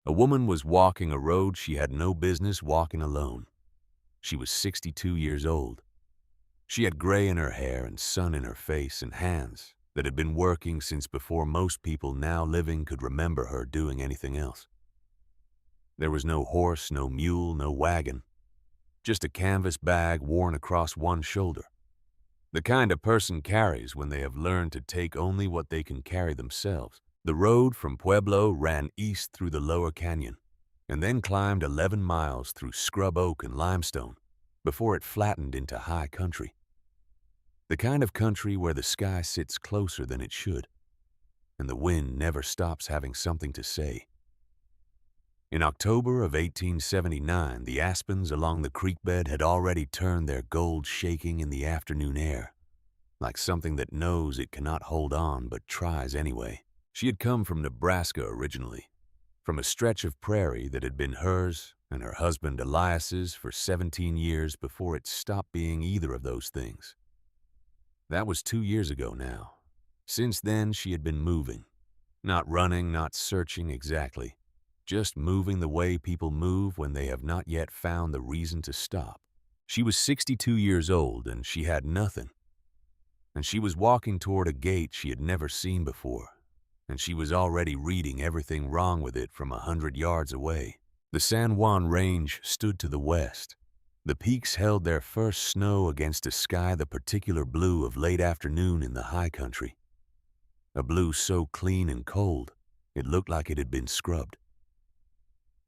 A woman was walking a road she had no business walking alone. She was 62 years old. She had gray in her hair and sun in her face and hands that had been working since before most people now living could remember her doing anything else. There was no horse, no mule, no wagon, just a canvas bag worn across one shoulder. The kind a person carries when they have learned to take only what they can carry themselves. The road from Pueblo ran east through the lower canyon and then climbed 11 miles through scrub oak and limestone before it flattened into high country. The kind of country where the sky sits closer than it should and the wind never stops having something to say. In October of 1879, the aspens along the creek bed had already turned their gold shaking in the afternoon air, like something that knows it cannot hold on but tries anyway. She had come from Nebraska originally, from a stretch of prairie that had been hers and her husband Elias's for 17 years before it stopped being either of those things. That was 2 years ago now. Since then, she had been moving. Not running, not searching exactly. Just moving the way people move when they have not yet found the reason to stop. She was 62 years old and she had nothing. And she was walking toward a gate she had never seen before. And she was already reading everything wrong with it from 100 yards away. The San Juan Range stood to the west. The peaks held their first snow against a sky the particular blue of late afternoon in the high country. A blue so clean and cold, it looked like it had been scrubbed.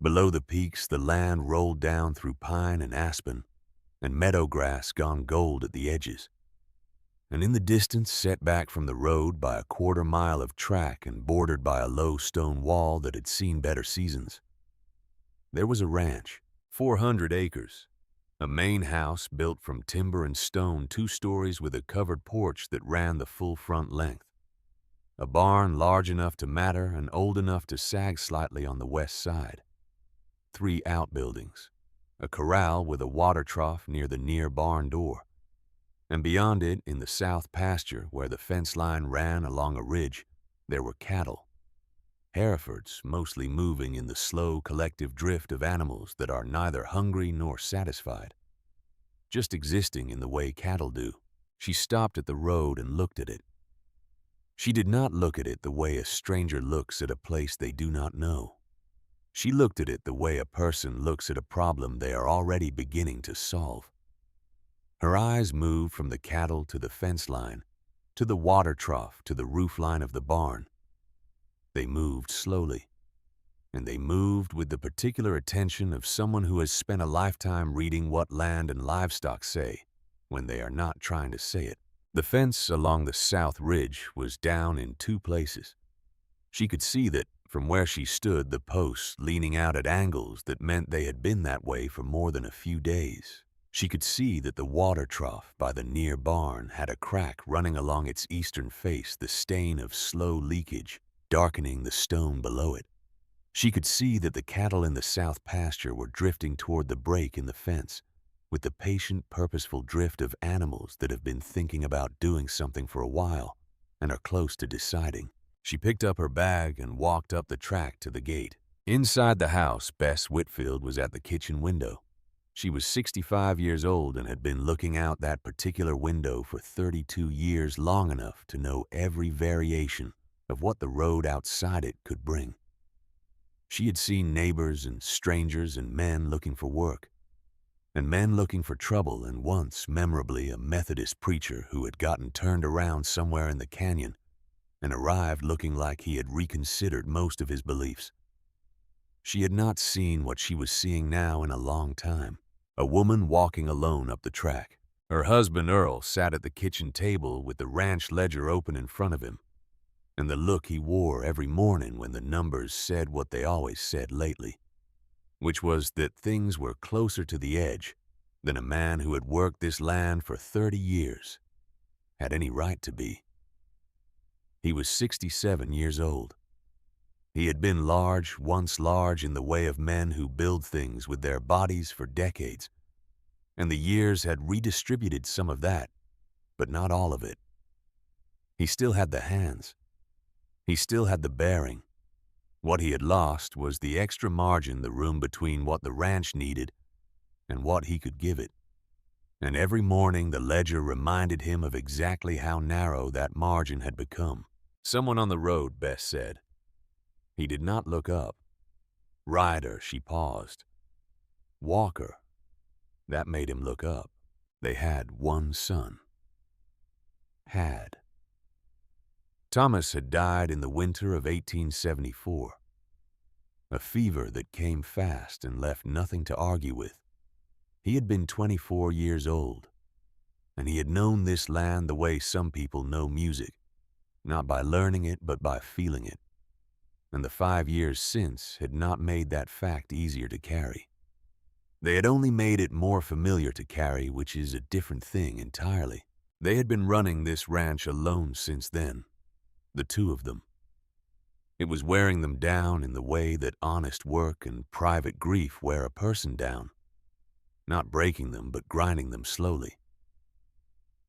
Below the peaks, the land rolled down through pine and aspen, and meadow grass gone gold at the edges. And in the distance, set back from the road by a quarter-mile of track and bordered by a low stone wall that had seen better seasons, there was a ranch, 400 acres, a main house built from timber and stone, 2 stories with a covered porch that ran the full front length, a barn large enough to matter and old enough to sag slightly on the west side, 3 outbuildings, a corral with a water trough near the near barn door, and beyond it, in the south pasture where the fence line ran along a ridge, there were cattle. Herefords, mostly moving in the slow collective drift of animals that are neither hungry nor satisfied, just existing in the way cattle do. She stopped at the road and looked at it. She did not look at it the way a stranger looks at a place they do not know. She looked at it the way a person looks at a problem they are already beginning to solve. Her eyes moved from the cattle to the fence line, to the water trough, to the roof line of the barn. They moved slowly, and they moved with the particular attention of someone who has spent a lifetime reading what land and livestock say when they are not trying to say it. The fence along the south ridge was down in 2 places. She could see that from where she stood, the posts leaning out at angles that meant they had been that way for more than a few days. She could see that the water trough by the near barn had a crack running along its eastern face, the stain of slow leakage darkening the stone below it. She could see that the cattle in the south pasture were drifting toward the break in the fence, with the patient, purposeful drift of animals that have been thinking about doing something for a while and are close to deciding. She picked up her bag and walked up the track to the gate. Inside the house, Bess Whitfield was at the kitchen window. She was 65 years old and had been looking out that particular window for 32 years, long enough to know every variation of what the road outside it could bring. She had seen neighbors and strangers and men looking for work, and men looking for trouble, and once, memorably, a Methodist preacher who had gotten turned around somewhere in the canyon and arrived looking like he had reconsidered most of his beliefs. She had not seen what she was seeing now in a long time. A woman walking alone up the track. Her husband Earl sat at the kitchen table with the ranch ledger open in front of him, and the look he wore every morning when the numbers said what they always said lately, which was that things were closer to the edge than a man who had worked this land for 30 years had any right to be. He was 67 years old. He had been large, once large in the way of men who build things with their bodies for decades, and the years had redistributed some of that, but not all of it. He still had the hands. He still had the bearing. What he had lost was the extra margin, the room between what the ranch needed and what he could give it. And every morning the ledger reminded him of exactly how narrow that margin had become. Someone on the road, Bess said. He did not look up. Ryder, she paused. Walker. That made him look up. They had one son. Had. Thomas had died in the winter of 1874. A fever that came fast and left nothing to argue with. He had been 24 years old, and he had known this land the way some people know music, not by learning it but by feeling it. And the 5 years since had not made that fact easier to carry. They had only made it more familiar to carry, which is a different thing entirely. They had been running this ranch alone since then, the two of them. It was wearing them down in the way that honest work and private grief wear a person down, not breaking them but grinding them slowly.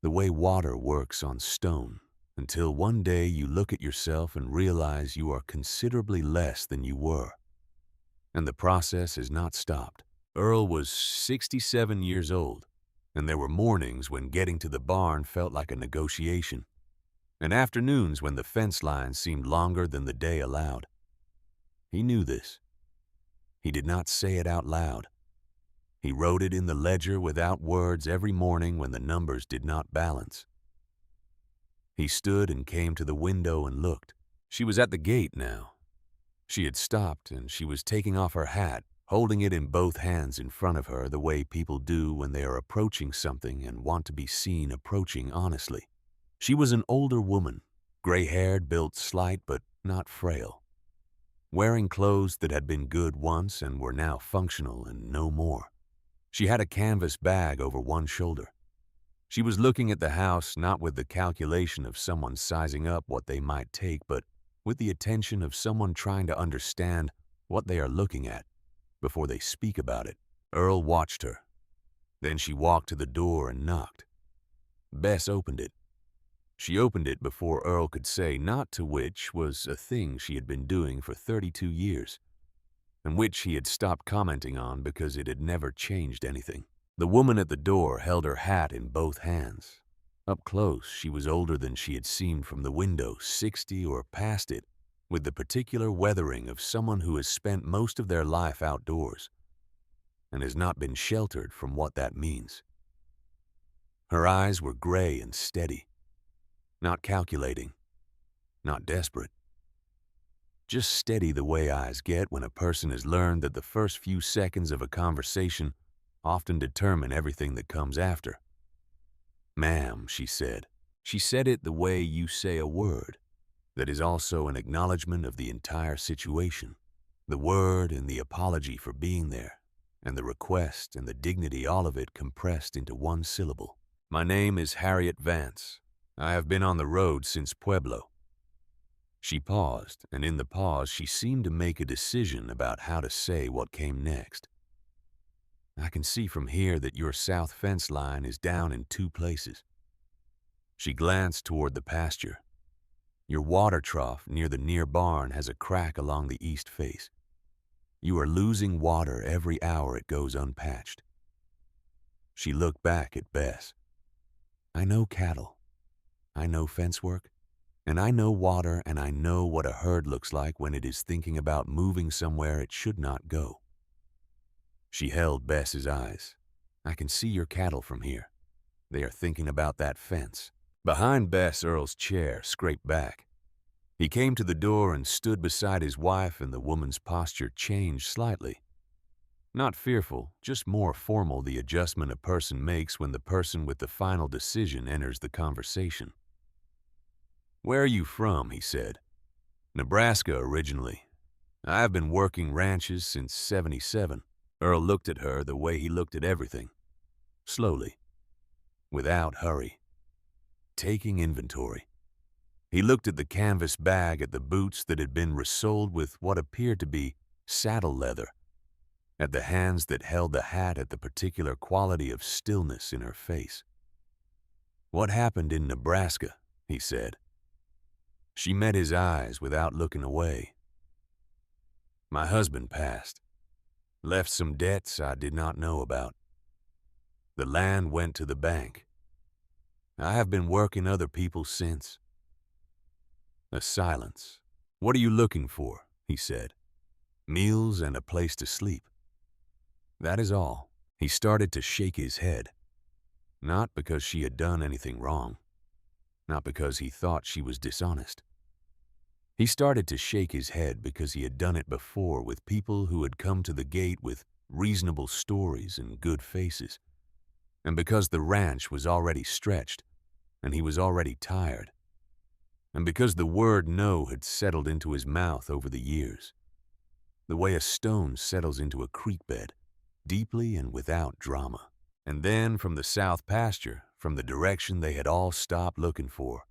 The way water works on stone, until one day you look at yourself and realize you are considerably less than you were. And the process has not stopped. Earl was 67 years old, and there were mornings when getting to the barn felt like a negotiation, and afternoons when the fence line seemed longer than the day allowed. He knew this. He did not say it out loud. He wrote it in the ledger without words every morning when the numbers did not balance. He stood and came to the window and looked. She was at the gate now. She had stopped and she was taking off her hat, holding it in both hands in front of her the way people do when they are approaching something and want to be seen approaching honestly. She was an older woman, gray-haired, built slight but not frail, wearing clothes that had been good once and were now functional and no more. She had a canvas bag over one shoulder. She was looking at the house not with the calculation of someone sizing up what they might take, but with the attention of someone trying to understand what they are looking at before they speak about it. Earl watched her. Then she walked to the door and knocked. Bess opened it. She opened it before Earl could say not to, which was a thing she had been doing for 32 years, and which he had stopped commenting on because it had never changed anything. The woman at the door held her hat in both hands. Up close, she was older than she had seemed from the window, 60 or past it, with the particular weathering of someone who has spent most of their life outdoors and has not been sheltered from what that means. Her eyes were gray and steady, not calculating, not desperate. Just steady the way eyes get when a person has learned that the first few seconds of a conversation often determine everything that comes after. Ma'am, she said. She said it the way you say a word that is also an acknowledgement of the entire situation. The word and the apology for being there, and the request and the dignity, all of it compressed into one syllable. My name is Harriet Vance. I have been on the road since Pueblo. She paused, and in the pause she seemed to make a decision about how to say what came next. I can see from here that your south fence line is down in 2 places. She glanced toward the pasture. Your water trough near the near barn has a crack along the east face. You are losing water every hour it goes unpatched. She looked back at Bess. I know cattle. I know fence work. And I know water, and I know what a herd looks like when it is thinking about moving somewhere it should not go. She held Bess's eyes. I can see your cattle from here. They are thinking about that fence. Behind Bess, Earl's chair scraped back. He came to the door and stood beside his wife, and the woman's posture changed slightly. Not fearful, just more formal, the adjustment a person makes when the person with the final decision enters the conversation. Where are you from? He said. Nebraska originally. I have been working ranches since '77. Earl looked at her the way he looked at everything. Slowly. Without hurry. Taking inventory. He looked at the canvas bag, at the boots that had been resoled with what appeared to be saddle leather, at the hands that held the hat, at the particular quality of stillness in her face. What happened in Nebraska? He said. She met his eyes without looking away. My husband passed, left some debts I did not know about. The land went to the bank. I have been working other people since. A silence. What are you looking for? He said. Meals and a place to sleep. That is all. He started to shake his head. Not because she had done anything wrong. Not because he thought she was dishonest. He started to shake his head because he had done it before with people who had come to the gate with reasonable stories and good faces, and because the ranch was already stretched and he was already tired, and because the word no had settled into his mouth over the years, the way a stone settles into a creek bed, deeply and without drama. And then from the south pasture, from the direction they had all stopped looking for,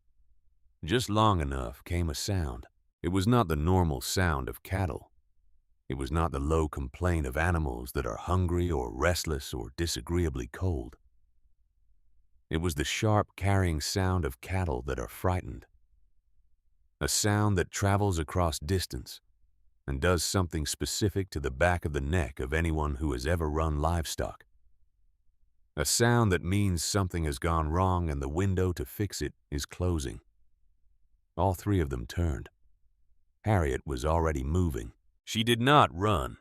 just long enough came a sound. It was not the normal sound of cattle. It was not the low complaint of animals that are hungry or restless or disagreeably cold. It was the sharp carrying sound of cattle that are frightened. A sound that travels across distance and does something specific to the back of the neck of anyone who has ever run livestock. A sound that means something has gone wrong and the window to fix it is closing. All three of them turned. Harriet was already moving. She did not run.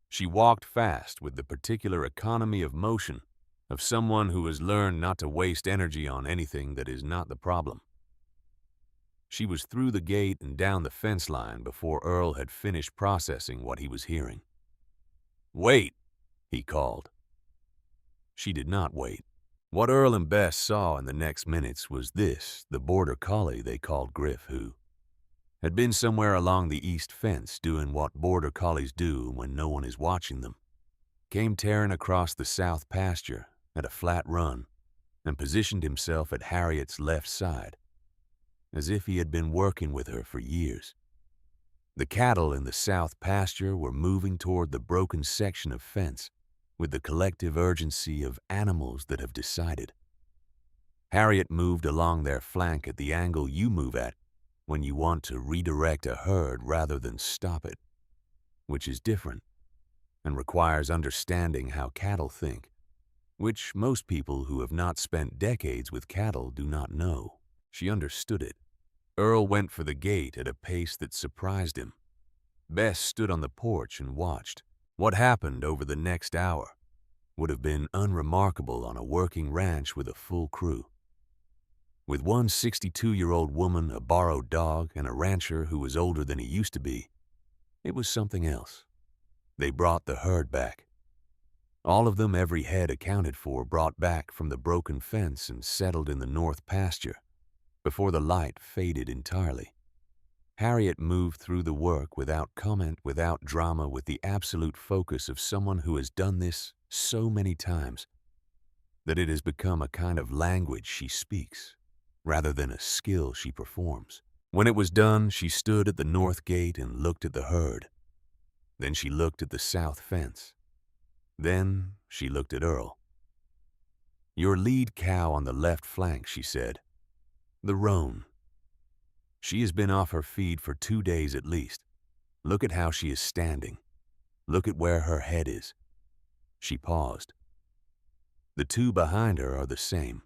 She walked fast with the particular economy of motion of someone who has learned not to waste energy on anything that is not the problem. She was through the gate and down the fence line before Earl had finished processing what he was hearing. "Wait," he called. She did not wait. What Earl and Bess saw in the next minutes was this: the border collie they called Griff, who had been somewhere along the east fence doing what border collies do when no one is watching them, came tearing across the south pasture at a flat run and positioned himself at Harriet's left side, as if he had been working with her for years. The cattle in the south pasture were moving toward the broken section of fence with the collective urgency of animals that have decided. Harriet moved along their flank at the angle you move at when you want to redirect a herd rather than stop it, which is different and requires understanding how cattle think, which most people who have not spent decades with cattle do not know. She understood it. Earl went for the gate at a pace that surprised him. Bess stood on the porch and watched. What happened over the next hour would have been unremarkable on a working ranch with a full crew. With one 62-year-old woman, a borrowed dog, and a rancher who was older than he used to be, it was something else. They brought the herd back. All of them, every head accounted for, brought back from the broken fence and settled in the north pasture before the light faded entirely. Harriet moved through the work without comment, without drama, with the absolute focus of someone who has done this so many times that it has become a kind of language she speaks, rather than a skill she performs. When it was done, she stood at the north gate and looked at the herd. Then she looked at the south fence. Then she looked at Earl. "Your lead cow on the left flank," she said. "The roan. She has been off her feed for 2 days at least. Look at how she is standing. Look at where her head is." She paused. "The two behind her are the same."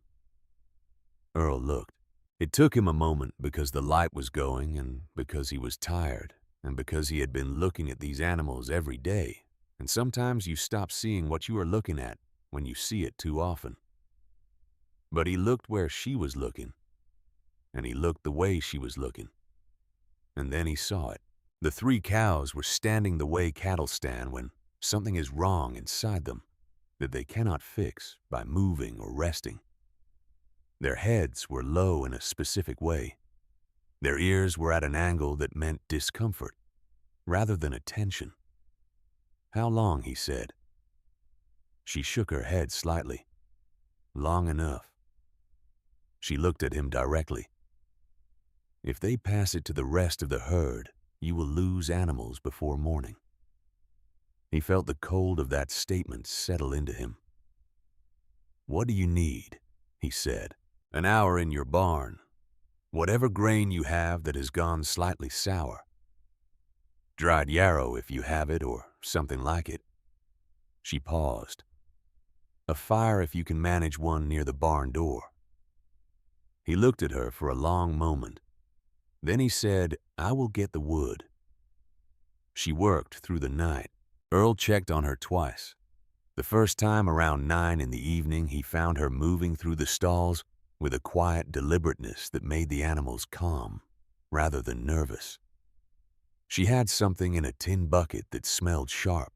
Earl looked. It took him a moment because the light was going and because he was tired and because he had been looking at these animals every day, and sometimes you stop seeing what you are looking at when you see it too often. But he looked where she was looking, and he looked the way she was looking, and then he saw it. The 3 cows were standing the way cattle stand when something is wrong inside them that they cannot fix by moving or resting. Their heads were low in a specific way. Their ears were at an angle that meant discomfort rather than attention. "How long?" he said. She shook her head slightly. "Long enough." She looked at him directly. "If they pass it to the rest of the herd, you will lose animals before morning." He felt the cold of that statement settle into him. "What do you need?" he said. "An hour in your barn. Whatever grain you have that has gone slightly sour." Dried yarrow if you have it, or something like it. She paused. A fire if you can manage one near the barn door. He looked at her for a long moment. Then he said, I will get the wood. She worked through the night. Earl checked on her twice. The first time around 9 in the evening, he found her moving through the stalls with a quiet deliberateness that made the animals calm, rather than nervous. She had something in a tin bucket that smelled sharp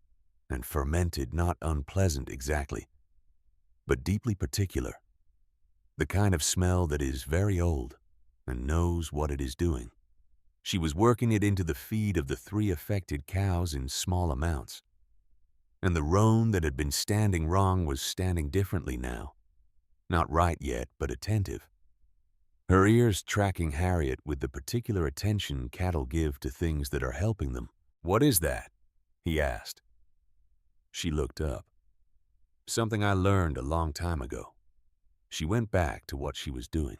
and fermented, not unpleasant exactly, but deeply particular. The kind of smell that is very old and knows what it is doing. She was working it into the feed of the 3 affected cows in small amounts. And the roan that had been standing wrong was standing differently now. Not right yet, but attentive. Her ears tracking Harriet with the particular attention cattle give to things that are helping them. What is that? He asked. She looked up. Something I learned a long time ago. She went back to what she was doing.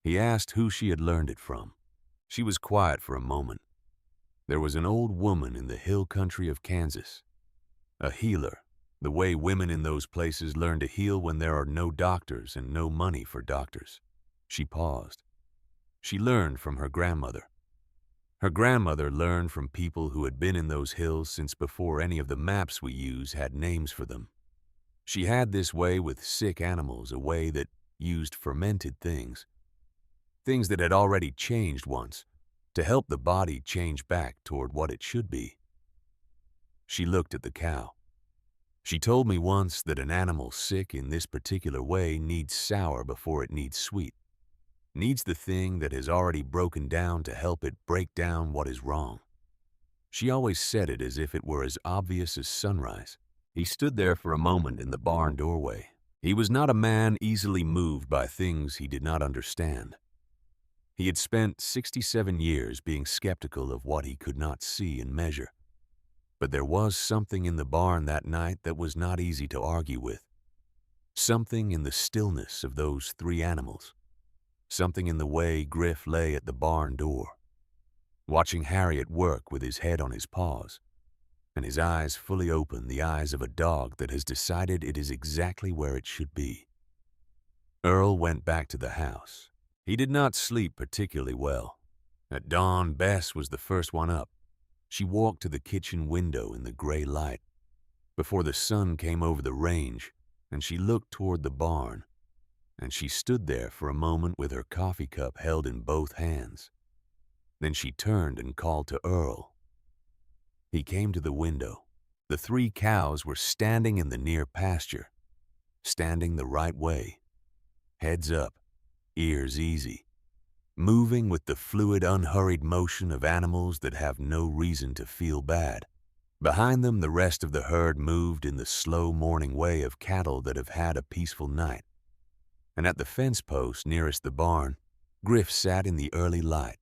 He asked who she had learned it from. She was quiet for a moment. There was an old woman in the hill country of Kansas. A healer, the way women in those places learn to heal when there are no doctors and no money for doctors. She paused. She learned from her grandmother. Her grandmother learned from people who had been in those hills since before any of the maps we use had names for them. She had this way with sick animals, a way that used fermented things. Things that had already changed once, to help the body change back toward what it should be. She looked at the cow. She told me once that an animal sick in this particular way needs sour before it needs sweet. Needs the thing that has already broken down to help it break down what is wrong. She always said it as if it were as obvious as sunrise. He stood there for a moment in the barn doorway. He was not a man easily moved by things he did not understand. He had spent 67 years being skeptical of what he could not see and measure. But there was something in the barn that night that was not easy to argue with. Something in the stillness of those 3 animals. Something in the way Griff lay at the barn door, watching Harriet work with his head on his paws, and his eyes fully open, the eyes of a dog that has decided it is exactly where it should be. Earl went back to the house. He did not sleep particularly well. At dawn, Bess was the first one up. She walked to the kitchen window in the gray light, before the sun came over the range, and she looked toward the barn, and she stood there for a moment with her coffee cup held in both hands. Then she turned and called to Earl. He came to the window. The 3 cows were standing in the near pasture, standing the right way, heads up, ears easy, moving with the fluid, unhurried motion of animals that have no reason to feel bad. Behind them, the rest of the herd moved in the slow morning way of cattle that have had a peaceful night. And at the fence post nearest the barn, Griff sat in the early light,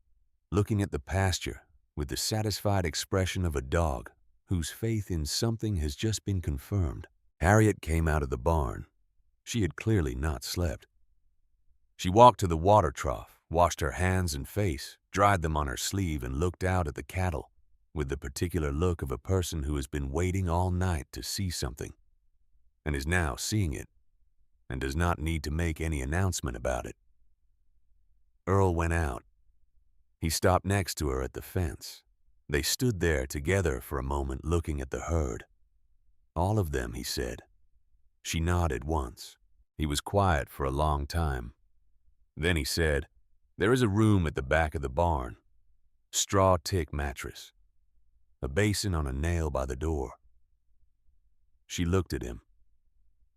looking at the pasture with the satisfied expression of a dog whose faith in something has just been confirmed. Harriet came out of the barn. She had clearly not slept. She walked to the water trough, washed her hands and face, dried them on her sleeve, and looked out at the cattle with the particular look of a person who has been waiting all night to see something, and is now seeing it, and does not need to make any announcement about it. Earl went out. He stopped next to her at the fence. They stood there together for a moment looking at the herd. All of them, he said. She nodded once. He was quiet for a long time. Then he said, there is a room at the back of the barn. Straw tick mattress. A basin on a nail by the door. She looked at him.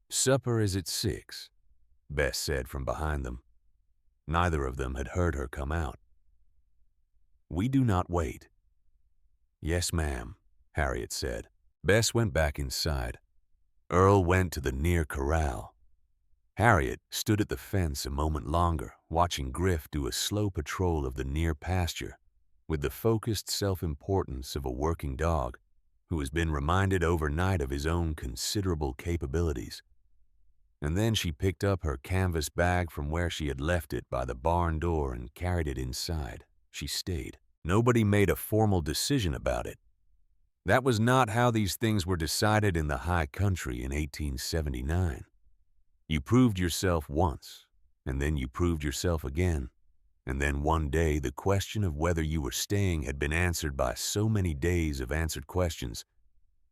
Supper is at 6, Bess said from behind them. Neither of them had heard her come out. We do not wait. Yes, ma'am, Harriet said. Bess went back inside. Earl went to the near corral. Harriet stood at the fence a moment longer, watching Griff do a slow patrol of the near pasture with the focused self-importance of a working dog who has been reminded overnight of his own considerable capabilities. And then she picked up her canvas bag from where she had left it by the barn door and carried it inside. She stayed. Nobody made a formal decision about it. That was not how these things were decided in the high country in 1879. You proved yourself once, and then you proved yourself again. And then one day the question of whether you were staying had been answered by so many days of answered questions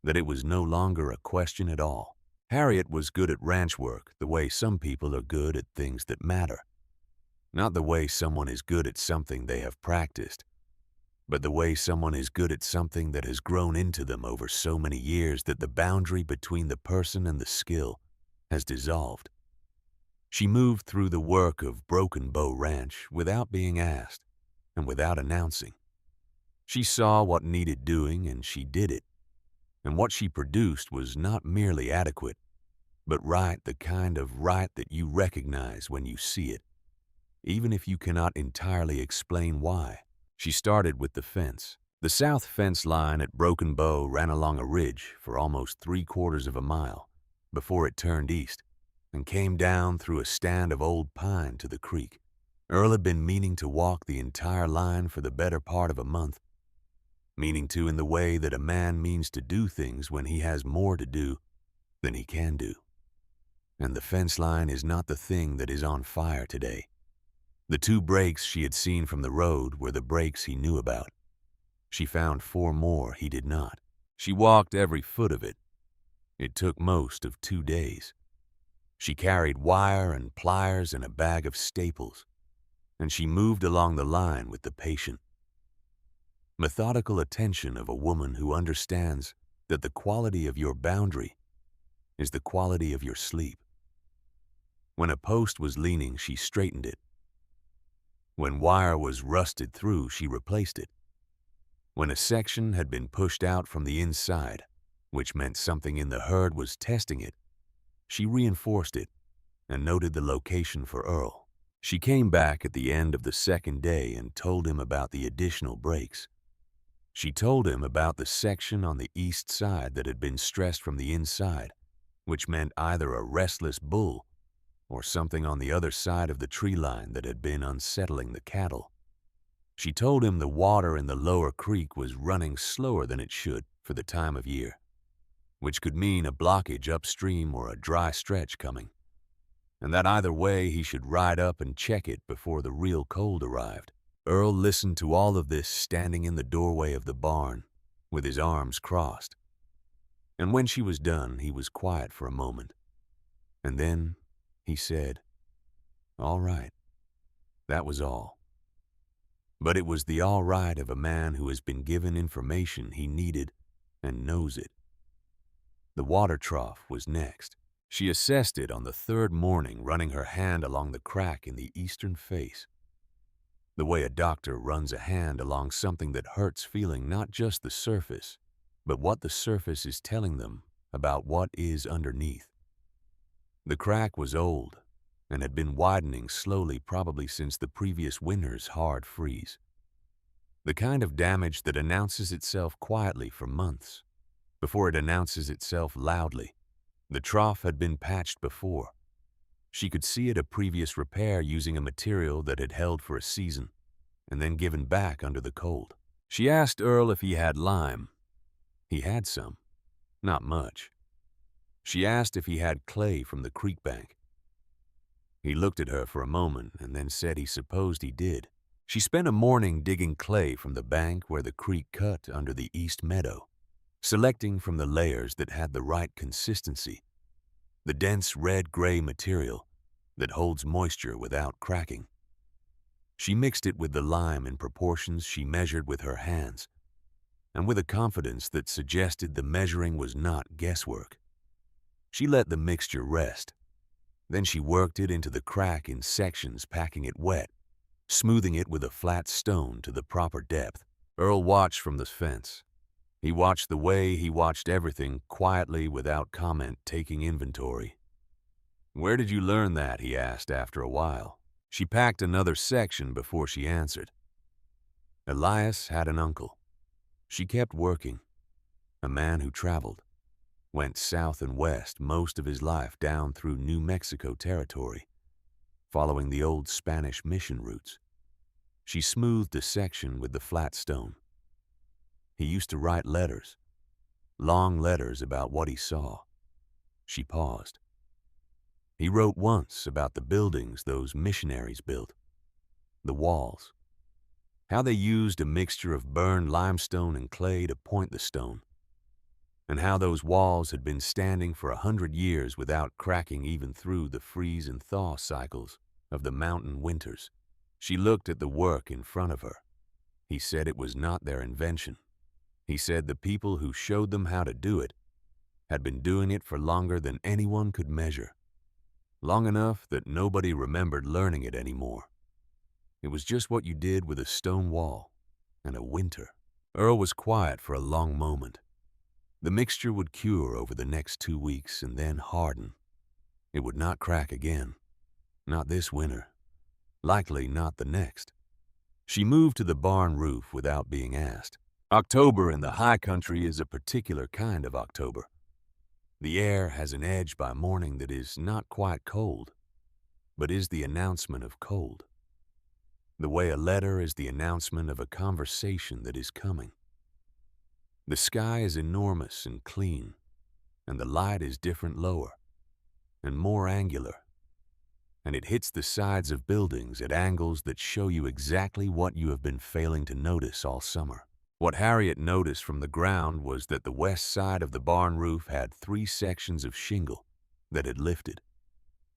that it was no longer a question at all. Harriet was good at ranch work the way some people are good at things that matter. Not the way someone is good at something they have practiced, but the way someone is good at something that has grown into them over so many years that the boundary between the person and the skill has dissolved. She moved through the work of Broken Bow Ranch without being asked and without announcing. She saw what needed doing and she did it. And what she produced was not merely adequate, but right, the kind of right that you recognize when you see it, even if you cannot entirely explain why. She started with the fence. The south fence line at Broken Bow ran along a ridge for almost 3/4 of a mile before it turned east and came down through a stand of old pine to the creek. Earl had been meaning to walk the entire line for the better part of a month, meaning to in the way that a man means to do things when he has more to do than he can do. And the fence line is not the thing that is on fire today. The 2 breaks she had seen from the road were the breaks he knew about. She found 4 more he did not. She walked every foot of it. It took most of 2 days. She carried wire and pliers and a bag of staples, and she moved along the line with the patient, methodical attention of a woman who understands that the quality of your boundary is the quality of your sleep. When a post was leaning, she straightened it. When wire was rusted through, she replaced it. When a section had been pushed out from the inside, which meant something in the herd was testing it, she reinforced it and noted the location for Earl. She came back at the end of the 2nd day and told him about the additional breaks. She told him about the section on the east side that had been stressed from the inside, which meant either a restless bull or something on the other side of the tree line that had been unsettling the cattle. She told him the water in the lower creek was running slower than it should for the time of year, which could mean a blockage upstream or a dry stretch coming, and that either way he should ride up and check it before the real cold arrived. Earl listened to all of this standing in the doorway of the barn with his arms crossed. And when she was done, he was quiet for a moment. And then he said, "All right." That was all. But it was the all right of a man who has been given information he needed and knows it. The water trough was next. She assessed it on the 3rd morning, running her hand along the crack in the eastern face, the way a doctor runs a hand along something that hurts, feeling not just the surface, but what the surface is telling them about what is underneath. The crack was old and had been widening slowly, probably since the previous winter's hard freeze. The kind of damage that announces itself quietly for months before it announces itself loudly. The trough had been patched before. She could see it a previous repair using a material that had held for a season and then given back under the cold. She asked Earl if he had lime. He had some, not much. She asked if he had clay from the creek bank. He looked at her for a moment and then said he supposed he did. She spent a morning digging clay from the bank where the creek cut under the east meadow, selecting from the layers that had the right consistency, the dense red-gray material that holds moisture without cracking. She mixed it with the lime in proportions she measured with her hands, and with a confidence that suggested the measuring was not guesswork. She let the mixture rest. Then she worked it into the crack in sections, packing it wet, smoothing it with a flat stone to the proper depth. Earl watched from the fence. He watched the way he watched everything, quietly, without comment, taking inventory. "Where did you learn that?" he asked after a while. She packed another section before she answered. Elias had an uncle. She kept working. A man who traveled, went south and west most of his life down through New Mexico territory, following the old Spanish mission routes. She smoothed a section with the flat stone. He used to write letters, long letters about what he saw. She paused. He wrote once about the buildings those missionaries built, the walls, how they used a mixture of burned limestone and clay to point the stone, and how those walls had been standing for 100 years without cracking even through the freeze and thaw cycles of the mountain winters. She looked at the work in front of her. He said it was not their invention. He said the people who showed them how to do it had been doing it for longer than anyone could measure, long enough that nobody remembered learning it anymore. It was just what you did with a stone wall and a winter. Earl was quiet for a long moment. The mixture would cure over the next 2 weeks and then harden. It would not crack again. Not this winter. Likely not the next. She moved to the barn roof without being asked. October in the high country is a particular kind of October. The air has an edge by morning that is not quite cold, but is the announcement of cold. The way a letter is the announcement of a conversation that is coming. The sky is enormous and clean, and the light is different lower and more angular, and it hits the sides of buildings at angles that show you exactly what you have been failing to notice all summer. What Harriet noticed from the ground was that the west side of the barn roof had 3 sections of shingle that had lifted,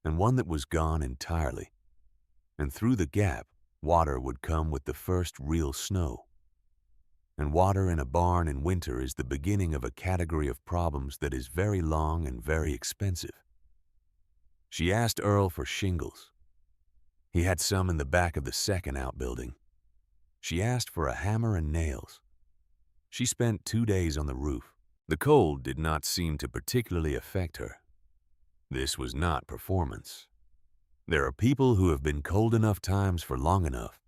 and one that was gone entirely. And through the gap, water would come with the first real snow. And water in a barn in winter is the beginning of a category of problems that is very long and very expensive. She asked Earl for shingles. He had some in the back of the second outbuilding. She asked for a hammer and nails. She spent 2 days on the roof. The cold did not seem to particularly affect her. This was not performance. There are people who have been cold enough times for long enough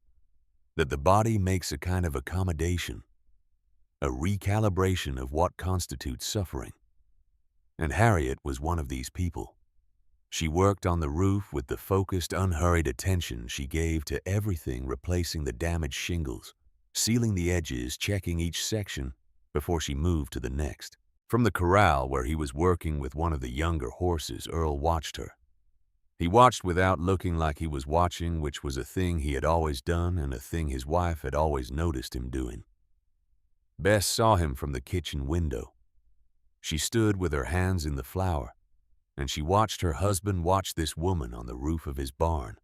that the body makes a kind of accommodation, a recalibration of what constitutes suffering. And Harriet was one of these people. She worked on the roof with the focused, unhurried attention she gave to everything, replacing the damaged shingles, sealing the edges, checking each section before she moved to the next. From the corral where he was working with one of the younger horses, Earl watched her. He watched without looking like he was watching, which was a thing he had always done and a thing his wife had always noticed him doing. Bess saw him from the kitchen window. She stood with her hands in the flour, and she watched her husband watch this woman on the roof of his barn,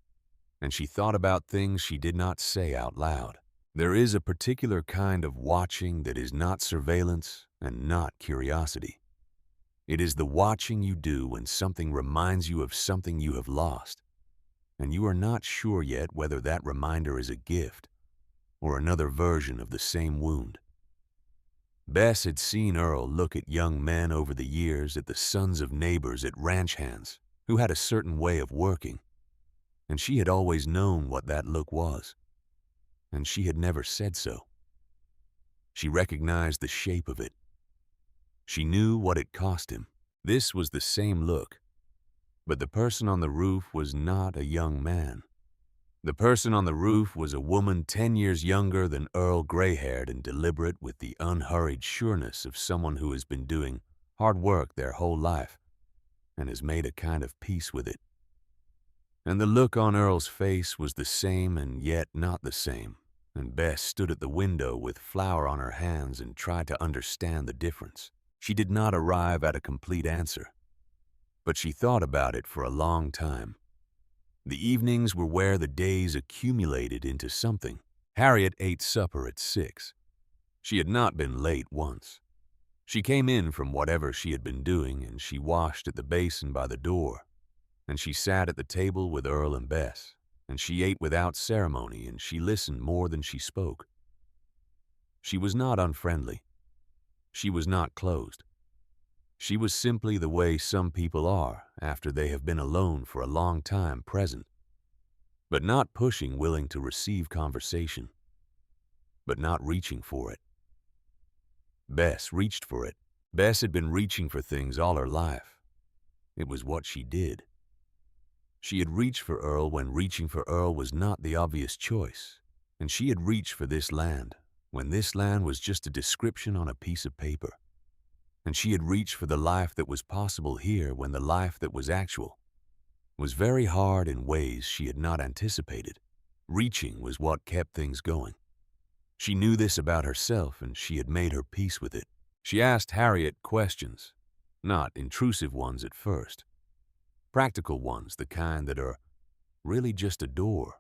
and she thought about things she did not say out loud. There is a particular kind of watching that is not surveillance and not curiosity. It is the watching you do when something reminds you of something you have lost, and you are not sure yet whether that reminder is a gift or another version of the same wound. Bess had seen Earl look at young men over the years, at the sons of neighbors, at ranch hands who had a certain way of working, and she had always known what that look was, and she had never said so. She recognized the shape of it. She knew what it cost him. This was the same look, but the person on the roof was not a young man. The person on the roof was a woman 10 years younger than Earl, gray-haired and deliberate, with the unhurried sureness of someone who has been doing hard work their whole life and has made a kind of peace with it. And the look on Earl's face was the same and yet not the same, and Bess stood at the window with flour on her hands and tried to understand the difference. She did not arrive at a complete answer, but she thought about it for a long time. The evenings were where the days accumulated into something. Harriet ate supper at 6. She had not been late once. She came in from whatever she had been doing, and she washed at the basin by the door, and she sat at the table with Earl and Bess, and she ate without ceremony, and she listened more than she spoke. She was not unfriendly. She was not closed. She was simply the way some people are after they have been alone for a long time, present, but not pushing, willing to receive conversation, but not reaching for it. Bess reached for it. Bess had been reaching for things all her life. It was what she did. She had reached for Earl when reaching for Earl was not the obvious choice. And she had reached for this land, when this land was just a description on a piece of paper. And she had reached for the life that was possible here when the life that was actual was very hard in ways she had not anticipated. Reaching was what kept things going. She knew this about herself, and she had made her peace with it. She asked Harriet questions, not intrusive ones at first. Practical ones, the kind that are really just a door.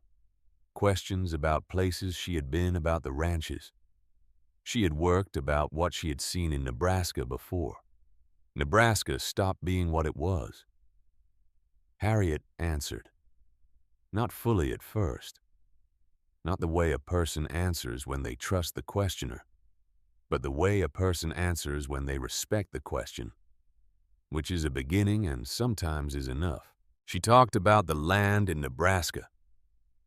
Questions about places she had been, about the ranches she had worked, about what she had seen in Nebraska before. Nebraska stopped being what it was. Harriet answered. Not fully at first. Not the way a person answers when they trust the questioner, but the way a person answers when they respect the question, which is a beginning and sometimes is enough. She talked about the land in Nebraska,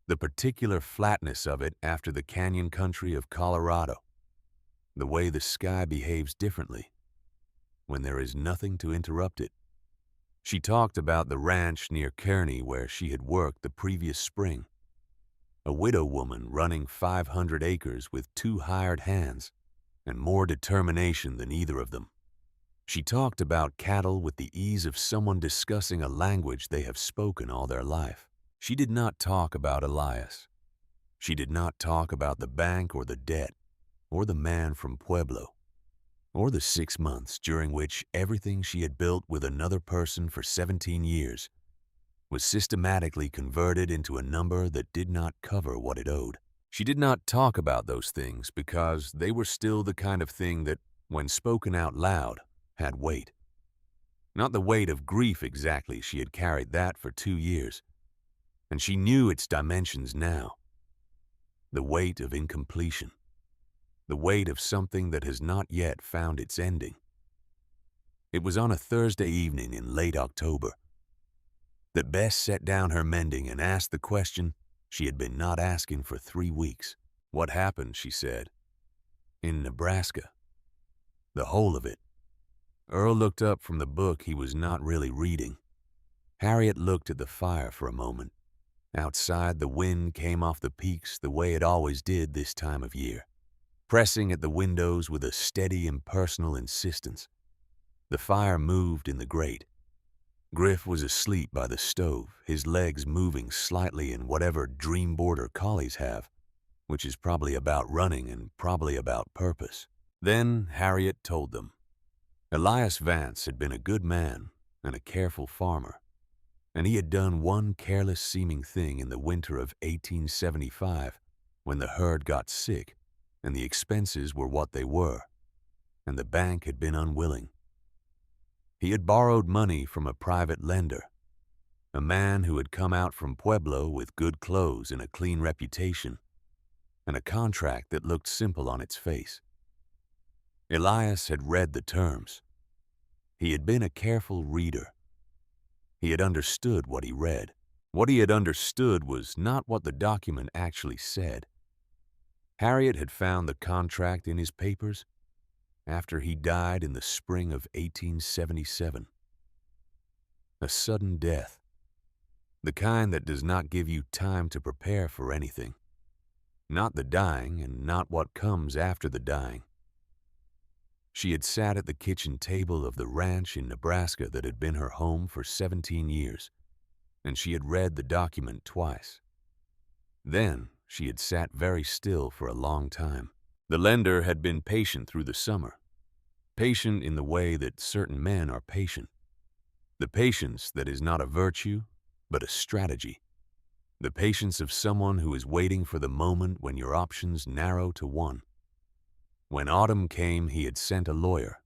the particular flatness of it after the canyon country of Colorado, the way the sky behaves differently when there is nothing to interrupt it. She talked about the ranch near Kearney where she had worked the previous spring, a widow woman running 500 acres with 2 hired hands and more determination than either of them. She talked about cattle with the ease of someone discussing a language they have spoken all their life. She did not talk about Elias. She did not talk about the bank or the debt or the man from Pueblo or the 6 months during which everything she had built with another person for 17 years was systematically converted into a number that did not cover what it owed. She did not talk about those things because they were still the kind of thing that, when spoken out loud, had weight. Not the weight of grief exactly, she had carried that for 2 years, and she knew its dimensions now. The weight of incompletion. The weight of something that has not yet found its ending. It was on a Thursday evening in late October that Bess set down her mending and asked the question she had been not asking for 3 weeks. What happened, she said. In Nebraska. The whole of it. Earl looked up from the book he was not really reading. Harriet looked at the fire for a moment. Outside, the wind came off the peaks the way it always did this time of year, pressing at the windows with a steady, impersonal insistence. The fire moved in the grate. Griff was asleep by the stove, his legs moving slightly in whatever dream border collies have, which is probably about running and probably about purpose. Then Harriet told them. Elias Vance had been a good man and a careful farmer, and he had done one careless-seeming thing in the winter of 1875 when the herd got sick and the expenses were what they were, and the bank had been unwilling. He had borrowed money from a private lender, a man who had come out from Pueblo with good clothes and a clean reputation, and a contract that looked simple on its face. Elias had read the terms. He had been a careful reader. He had understood what he read. What he had understood was not what the document actually said. Harriet had found the contract in his papers after he died in the spring of 1877. A sudden death. The kind that does not give you time to prepare for anything. Not the dying and not what comes after the dying. She had sat at the kitchen table of the ranch in Nebraska that had been her home for 17 years, and she had read the document twice. Then she had sat very still for a long time. The lender had been patient through the summer, patient in the way that certain men are patient. The patience that is not a virtue, but a strategy. The patience of someone who is waiting for the moment when your options narrow to one. When autumn came, he had sent a lawyer.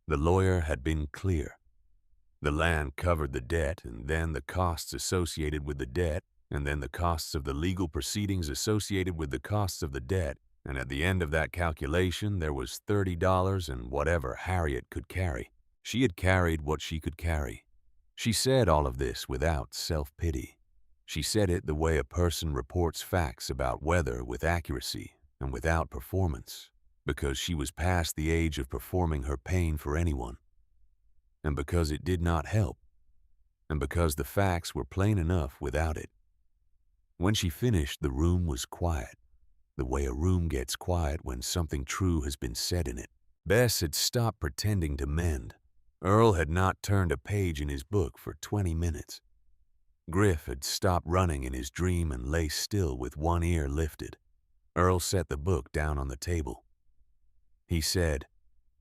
The lawyer had been clear. The land covered the debt, and then the costs associated with the debt, and then the costs of the legal proceedings associated with the costs of the debt, and at the end of that calculation there was $30 and whatever Harriet could carry. She had carried what she could carry. She said all of this without self-pity. She said it the way a person reports facts about weather with accuracy and without performance, because she was past the age of performing her pain for anyone, and because it did not help, and because the facts were plain enough without it. When she finished, the room was quiet. the way a room gets quiet when something true has been said in it. Bess had stopped pretending to mend. Earl had not turned a page in his book for 20 minutes. Griff had stopped running in his dream and lay still with one ear lifted. Earl set the book down on the table. He said,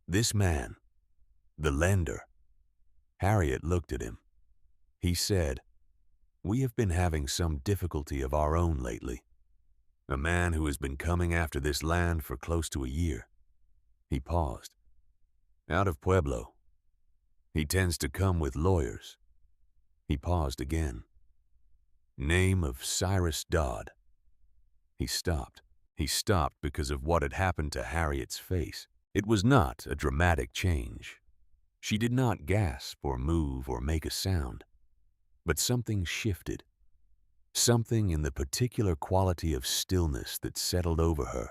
"This man, the lender." Harriet looked at him. He said, "We have been having some difficulty of our own lately. A man who has been coming after this land for close to a year." He paused. "Out of Pueblo. He tends to come with lawyers." He paused again. "Name of Cyrus Dodd." He stopped. He stopped because of what had happened to Harriet's face. It was not a dramatic change. She did not gasp or move or make a sound. But something shifted. Something in the particular quality of stillness that settled over her.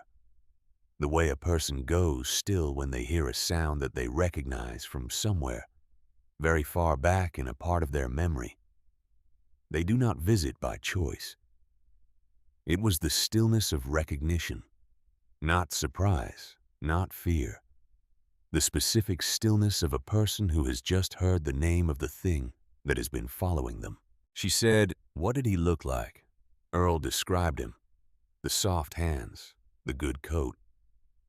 The way a person goes still when they hear a sound that they recognize from somewhere, very far back in a part of their memory. They do not visit by choice. It was the stillness of recognition, not surprise, not fear. The specific stillness of a person who has just heard the name of the thing that has been following them. She said, "What did he look like?" Earl described him. The soft hands, the good coat,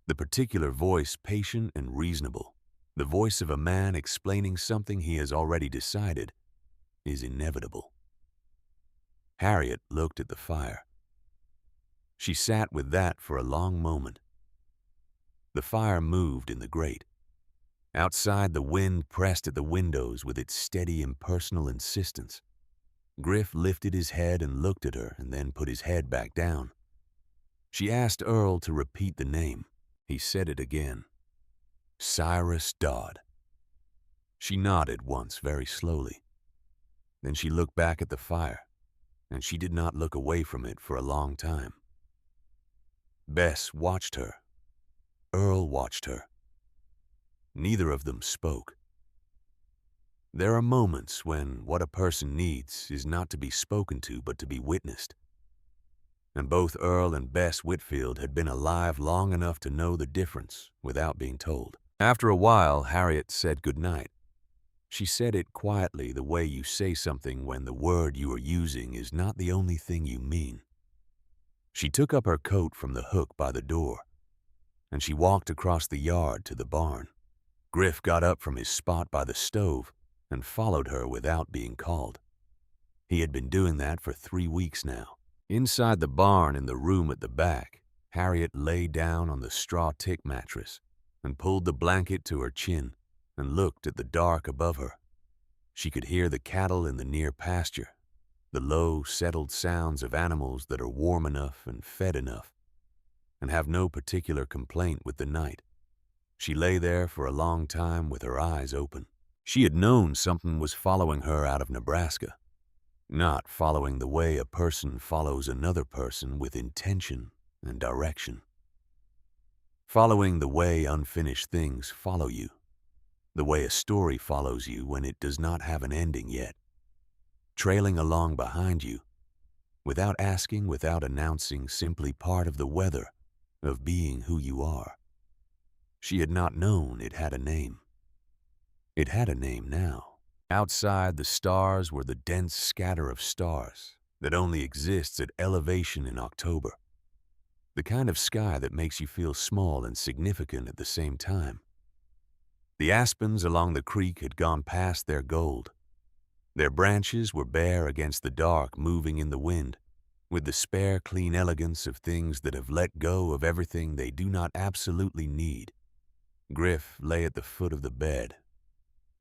the particular voice patient and reasonable, the voice of a man explaining something he has already decided is inevitable. Harriet looked at the fire. She sat with that for a long moment. The fire moved in the grate. Outside, the wind pressed at the windows with its steady, impersonal insistence. Griff lifted his head and looked at her and then put his head back down. She asked Earl to repeat the name. He said it again. "Cyrus Dodd." She nodded once very slowly. Then she looked back at the fire, and she did not look away from it for a long time. Bess watched her. Earl watched her. Neither of them spoke. There are moments when what a person needs is not to be spoken to but to be witnessed. And both Earl and Bess Whitfield had been alive long enough to know the difference without being told. After a while, Harriet said goodnight. She said it quietly, the way you say something when the word you are using is not the only thing you mean. She took up her coat from the hook by the door, and she walked across the yard to the barn. Griff got up from his spot by the stove and followed her without being called. He had been doing that for 3 weeks now. Inside the barn in the room at the back, Harriet lay down on the straw tick mattress and pulled the blanket to her chin and looked at the dark above her. She could hear the cattle in the near pasture, the low, settled sounds of animals that are warm enough and fed enough, and have no particular complaint with the night. She lay there for a long time with her eyes open. She had known something was following her out of Nebraska, not following the way a person follows another person with intention and direction. Following the way unfinished things follow you, the way a story follows you when it does not have an ending yet, trailing along behind you, without asking, without announcing, simply part of the weather of being who you are. She had not known it had a name. It had a name now. Outside, the stars were the dense scatter of stars that only exists at elevation in October. The kind of sky that makes you feel small and significant at the same time. The aspens along the creek had gone past their gold. Their branches were bare against the dark, moving in the wind, with the spare, clean elegance of things that have let go of everything they do not absolutely need. Griff lay at the foot of the bed.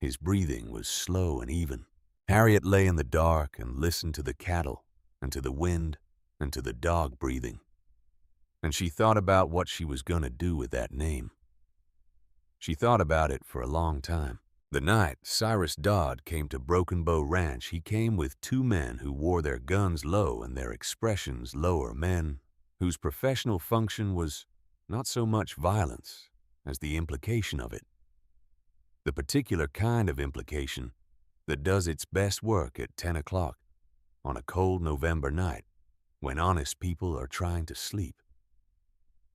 His breathing was slow and even. Harriet lay in the dark and listened to the cattle and to the wind and to the dog breathing. And she thought about what she was going to do with that name. She thought about it for a long time. The night Cyrus Dodd came to Broken Bow Ranch, he came with 2 men who wore their guns low and their expressions lower, men whose professional function was not so much violence as the implication of it. The particular kind of implication that does its best work at 10 o'clock on a cold November night when honest people are trying to sleep.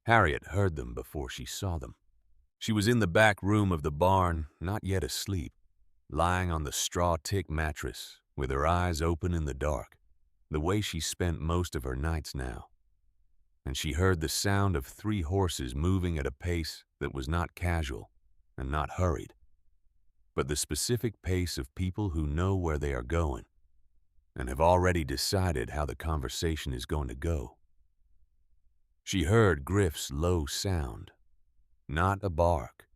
Harriet heard them before she saw them. She was in the back room of the barn, not yet asleep, lying on the straw tick mattress, with her eyes open in the dark, the way she spent most of her nights now. And she heard the sound of 3 horses moving at a pace that was not casual and not hurried, but the specific pace of people who know where they are going and have already decided how the conversation is going to go. She heard Griff's low sound, not a bark.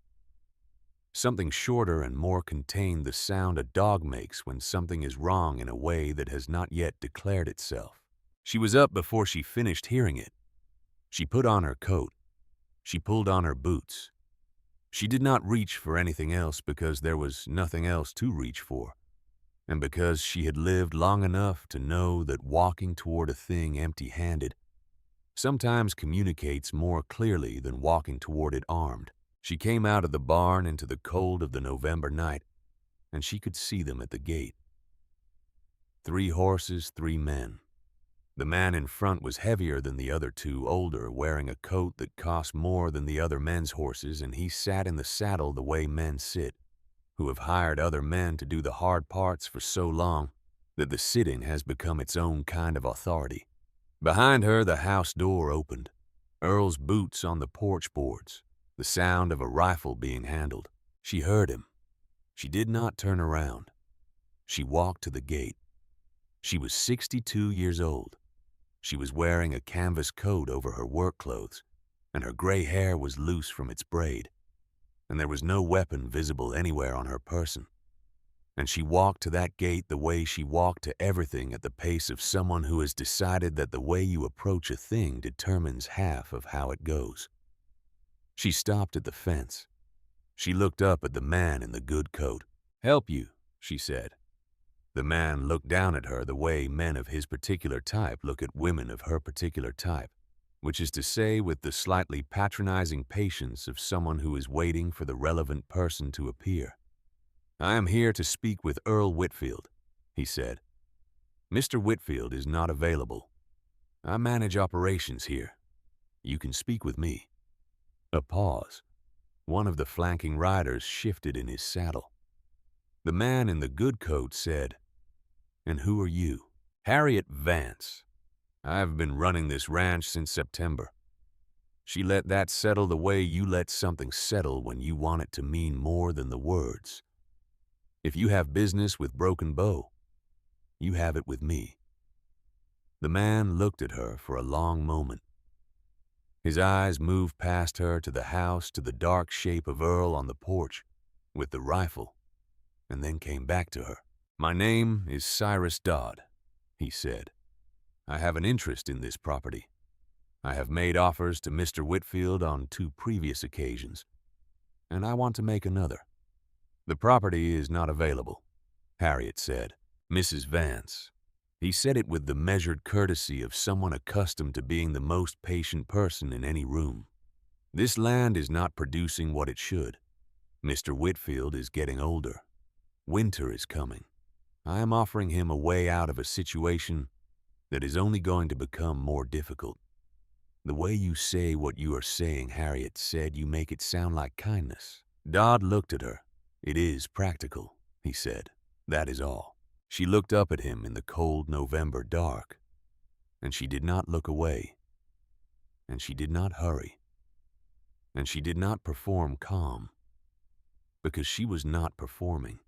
Something shorter and more contained, the sound a dog makes when something is wrong in a way that has not yet declared itself. She was up before she finished hearing it. She put on her coat. She pulled on her boots. She did not reach for anything else because there was nothing else to reach for, and because she had lived long enough to know that walking toward a thing empty-handed sometimes communicates more clearly than walking toward it armed. She came out of the barn into the cold of the November night, and she could see them at the gate. 3 horses, 3 men. The man in front was heavier than the other 2, older, wearing a coat that cost more than the other men's horses, and he sat in the saddle the way men sit, who have hired other men to do the hard parts for so long that the sitting has become its own kind of authority. Behind her, the house door opened. Earl's boots on the porch boards, the sound of a rifle being handled. She heard him. She did not turn around. She walked to the gate. She was 62 years old. She was wearing a canvas coat over her work clothes, and her gray hair was loose from its braid, and there was no weapon visible anywhere on her person. And she walked to that gate the way she walked to everything, at the pace of someone who has decided that the way you approach a thing determines half of how it goes. She stopped at the fence. She looked up at the man in the good coat. "Help you," she said. The man looked down at her the way men of his particular type look at women of her particular type, which is to say, with the slightly patronizing patience of someone who is waiting for the relevant person to appear. "I am here to speak with Earl Whitfield," he said. "Mr. Whitfield is not available. I manage operations here. You can speak with me." A pause. One of the flanking riders shifted in his saddle. The man in the good coat said, "And who are you?" "Harriet Vance. I have been running this ranch since September." She let that settle the way you let something settle when you want it to mean more than the words. If you have business with Broken Bow, you have it with me. The man looked at her for a long moment. His eyes moved past her to the house, to the dark shape of Earl on the porch with the rifle, and then came back to her. "My name is Cyrus Dodd," he said. "I have an interest in this property. I have made offers to Mr. Whitfield on 2 previous occasions, and I want to make another." "The property is not available," Harriet said. "Mrs. Vance." He said it with the measured courtesy of someone accustomed to being the most patient person in any room. "This land is not producing what it should. Mr. Whitfield is getting older. Winter is coming. I am offering him a way out of a situation that is only going to become more difficult." "The way you say what you are saying," Harriet said, "you make it sound like kindness." Dodd looked at her. "It is practical," he said. "That is all." She looked up at him in the cold November dark, and she did not look away, and she did not hurry, and she did not perform calm, because she was not performing.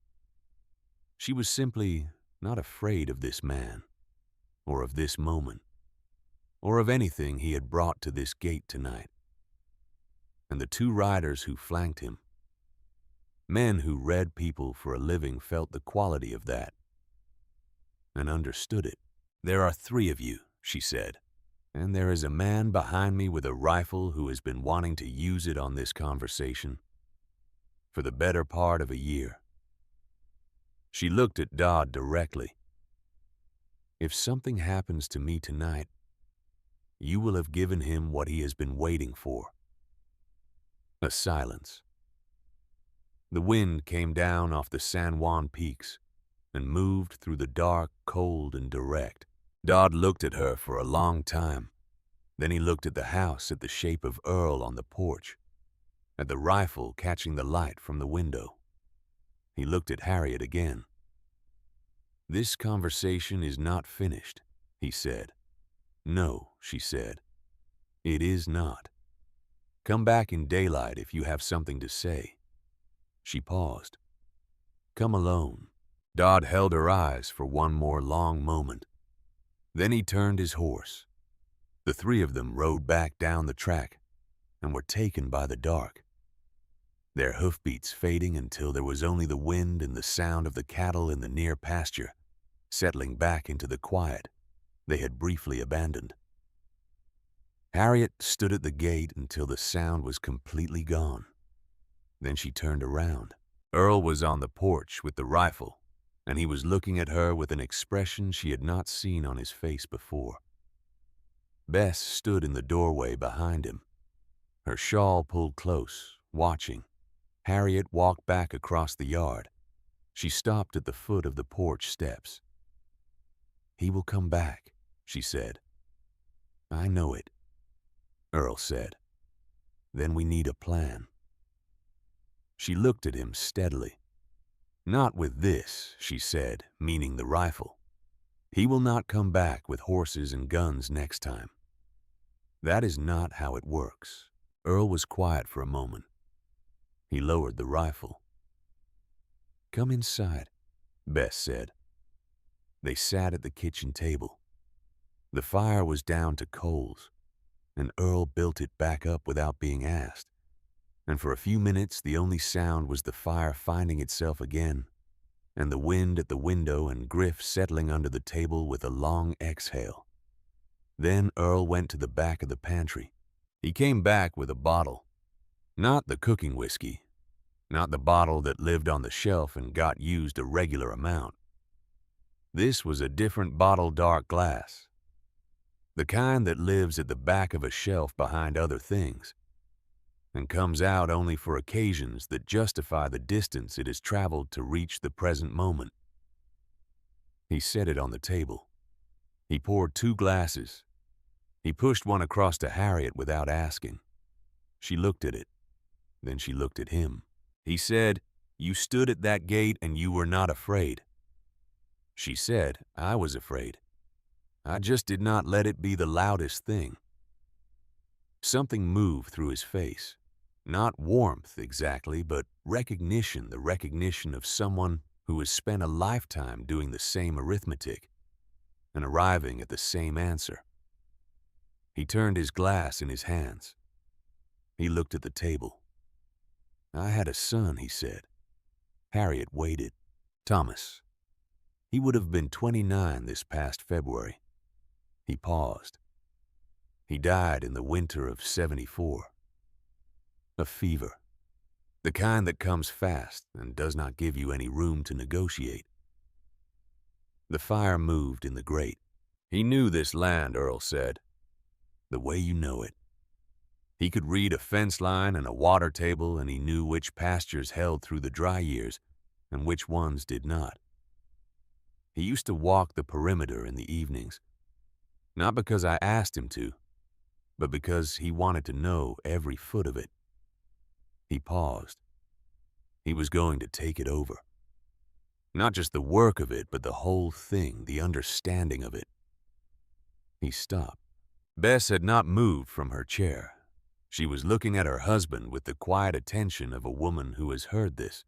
She was simply not afraid of this man, or of this moment, or of anything he had brought to this gate tonight. And the 2 riders who flanked him, men who read people for a living, felt the quality of that and understood it. "There are 3 of you," she said, "and there is a man behind me with a rifle who has been wanting to use it on this conversation for the better part of a year." She looked at Dodd directly. "If something happens to me tonight, you will have given him what he has been waiting for." A silence. The wind came down off the San Juan peaks and moved through the dark, cold, and direct. Dodd looked at her for a long time, Then he looked at the house, at the shape of Earl on the porch, at the rifle catching the light from the window. He looked at Harriet again. "This conversation is not finished," he said. "No," she said. "It is not. Come back in daylight if you have something to say." She paused. "Come alone." Dodd held her eyes for one more long moment. Then he turned his horse. The three of them rode back down the track and were taken by the dark, their hoofbeats fading until there was only the wind and the sound of the cattle in the near pasture, settling back into the quiet they had briefly abandoned. Harriet stood at the gate until the sound was completely gone. Then she turned around. Earl was on the porch with the rifle, and he was looking at her with an expression she had not seen on his face before. Bess stood in the doorway behind him, her shawl pulled close, watching. Harriet walked back across the yard. She stopped at the foot of the porch steps. "He will come back," she said. "I know it," Earl said. "Then we need a plan." She looked at him steadily. "Not with this," she said, meaning the rifle. "He will not come back with horses and guns next time. That is not how it works." Earl was quiet for a moment. He lowered the rifle. "Come inside," Bess said. They sat at the kitchen table. The fire was down to coals, and Earl built it back up without being asked. And for a few minutes the only sound was the fire finding itself again, and the wind at the window and Griff settling under the table with a long exhale. Then Earl went to the back of the pantry. He came back with a bottle. Not the cooking whiskey, not the bottle that lived on the shelf and got used a regular amount. This was a different bottle, dark glass, the kind that lives at the back of a shelf behind other things, and comes out only for occasions that justify the distance it has traveled to reach the present moment. He set it on the table. He poured 2 glasses. He pushed one across to Harriet without asking. She looked at it. Then she looked at him. He said, "You stood at that gate and you were not afraid." She said, "I was afraid. I just did not let it be the loudest thing." Something moved through his face. Not warmth exactly, but recognition, the recognition of someone who has spent a lifetime doing the same arithmetic and arriving at the same answer. He turned his glass in his hands. He looked at the table. "I had a son," he said. Harriet waited. "Thomas. He would have been 29 this past February." He paused. "He died in the winter of '74. A fever. The kind that comes fast and does not give you any room to negotiate." The fire moved in the grate. "He knew this land," Earl said. "The way you know it. He could read a fence line and a water table, and he knew which pastures held through the dry years and which ones did not. He used to walk the perimeter in the evenings, not because I asked him to, but because he wanted to know every foot of it." He paused. He was going to take it over. Not just the work of it, but the whole thing, the understanding of it. He stopped. Bess had not moved from her chair. She was looking at her husband with the quiet attention of a woman who has heard this,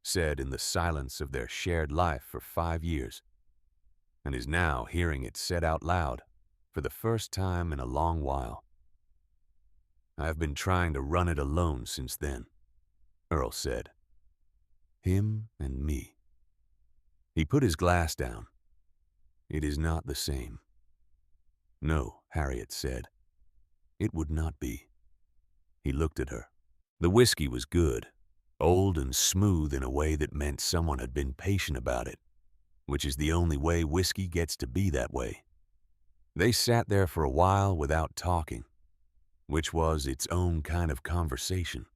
said in the silence of their shared life for 5 years, and is now hearing it said out loud for the first time in a long while. "I have been trying to run it alone since then," Earl said. "Him and me." He put his glass down. "It is not the same." "No," Harriet said. "It would not be." He looked at her. The whiskey was good, old and smooth in a way that meant someone had been patient about it, which is the only way whiskey gets to be that way. They sat there for a while without talking, which was its own kind of conversation.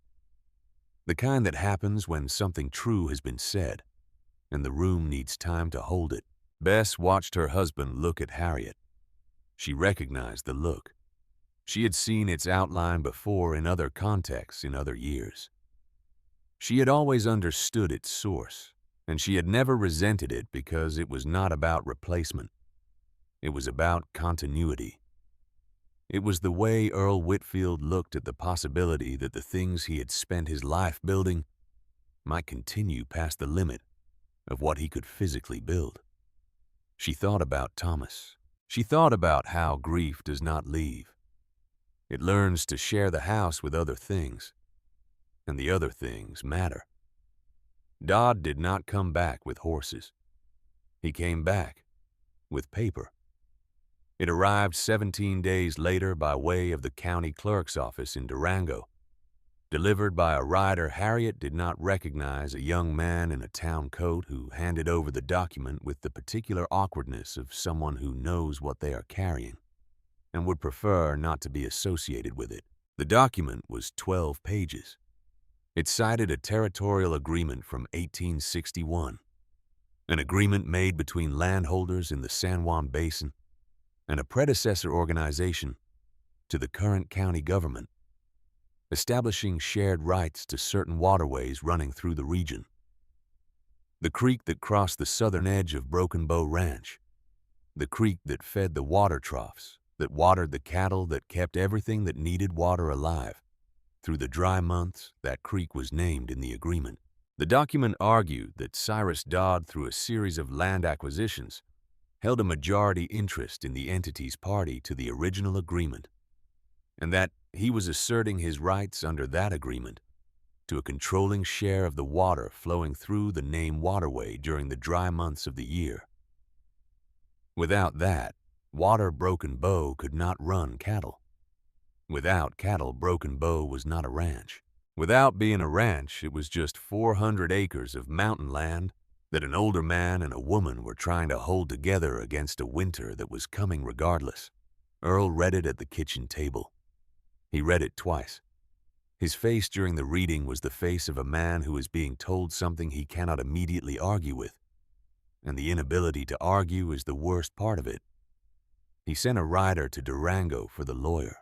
The kind that happens when something true has been said, and the room needs time to hold it. Bess watched her husband look at Harriet. She recognized the look. She had seen its outline before in other contexts in other years. She had always understood its source, and she had never resented it because it was not about replacement. It was about continuity. It was the way Earl Whitfield looked at the possibility that the things he had spent his life building might continue past the limit of what he could physically build. She thought about Thomas. She thought about how grief does not leave. It learns to share the house with other things, and the other things matter. Dodd did not come back with horses. He came back with paper. It arrived 17 days later by way of the county clerk's office in Durango. Delivered by a rider Harriet did not recognize, a young man in a town coat who handed over the document with the particular awkwardness of someone who knows what they are carrying and would prefer not to be associated with it. The document was 12 pages. It cited a territorial agreement from 1861, an agreement made between landholders in the San Juan Basin and a predecessor organization to the current county government, establishing shared rights to certain waterways running through the region. The creek that crossed the southern edge of Broken Bow Ranch, the creek that fed the water troughs, that watered the cattle, that kept everything that needed water alive. Through the dry months, that creek was named in the agreement. The document argued that Cyrus Dodd, through a series of land acquisitions, held a majority interest in the entity's party to the original agreement, and that he was asserting his rights under that agreement to a controlling share of the water flowing through the named waterway during the dry months of the year. Without that, water Broken Bow could not run cattle. Without cattle, Broken Bow was not a ranch. Without being a ranch, it was just 400 acres of mountain land that an older man and a woman were trying to hold together against a winter that was coming regardless. Earl read it at the kitchen table. He read it twice. His face during the reading was the face of a man who is being told something he cannot immediately argue with, and the inability to argue is the worst part of it. He sent a rider to Durango for the lawyer.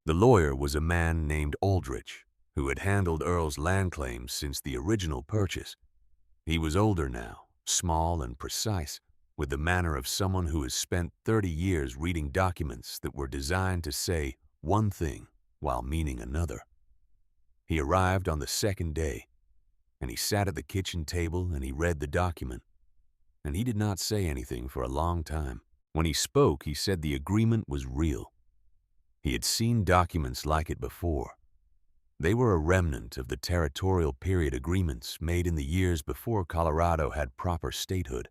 The lawyer was a man named Aldrich, who had handled Earl's land claims since the original purchase. He was older now, small and precise, with the manner of someone who has spent 30 years reading documents that were designed to say one thing while meaning another. He arrived on the second day, and he sat at the kitchen table and he read the document, and he did not say anything for a long time. When he spoke, he said the agreement was real. He had seen documents like it before. They were a remnant of the territorial period agreements made in the years before Colorado had proper statehood,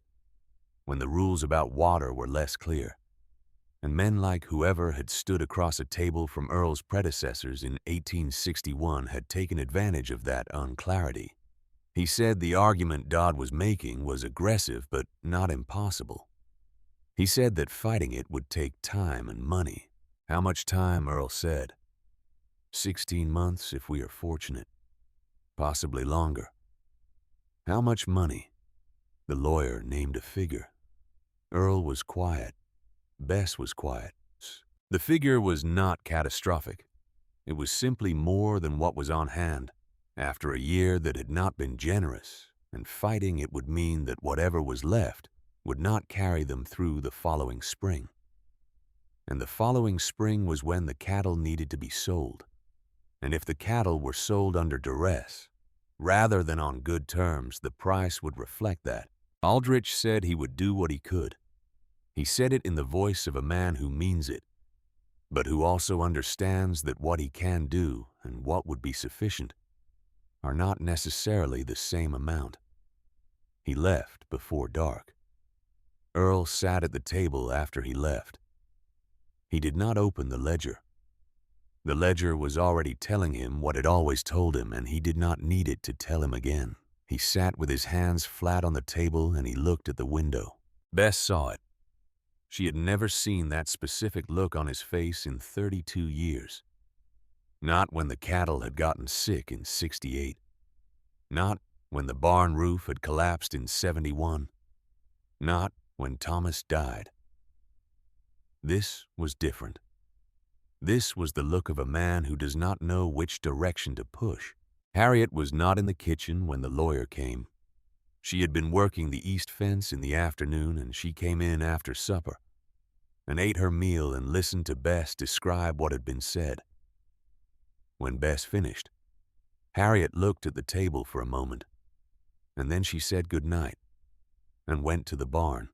when the rules about water were less clear, and men like whoever had stood across a table from Earl's predecessors in 1861 had taken advantage of that unclarity. He said the argument Dodd was making was aggressive but not impossible. He said that fighting it would take time and money. How much time, Earl said. 16 months if we are fortunate. Possibly longer. How much money? The lawyer named a figure. Earl was quiet. Bess was quiet. The figure was not catastrophic. It was simply more than what was on hand. After a year that had not been generous, and fighting it would mean that whatever was left would not carry them through the following spring. And the following spring was when the cattle needed to be sold. And if the cattle were sold under duress, rather than on good terms, the price would reflect that. Aldrich said he would do what he could. He said it in the voice of a man who means it, but who also understands that what he can do and what would be sufficient are not necessarily the same amount. He left before dark. Earl sat at the table after he left. He did not open the ledger. The ledger was already telling him what it always told him, and he did not need it to tell him again. He sat with his hands flat on the table and he looked at the window. Bess saw it. She had never seen that specific look on his face in 32 years. Not when the cattle had gotten sick in 68. Not when the barn roof had collapsed in 71. Not when Thomas died. This was different. This was the look of a man who does not know which direction to push. Harriet was not in the kitchen when the lawyer came. She had been working the east fence in the afternoon, and she came in after supper and ate her meal and listened to Bess describe what had been said. When Bess finished, Harriet looked at the table for a moment, and then she said good night and went to the barn.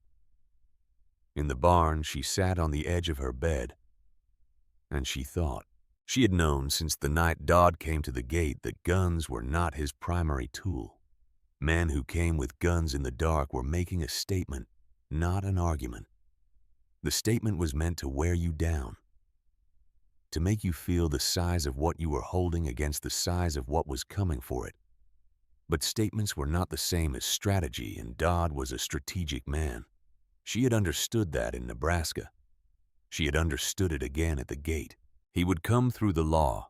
In the barn, she sat on the edge of her bed, and she thought. She had known since the night Dodd came to the gate that guns were not his primary tool. Men who came with guns in the dark were making a statement, not an argument. The statement was meant to wear you down, to make you feel the size of what you were holding against the size of what was coming for it. But statements were not the same as strategy, and Dodd was a strategic man. She had understood that in Nebraska. She had understood it again at the gate. He would come through the law.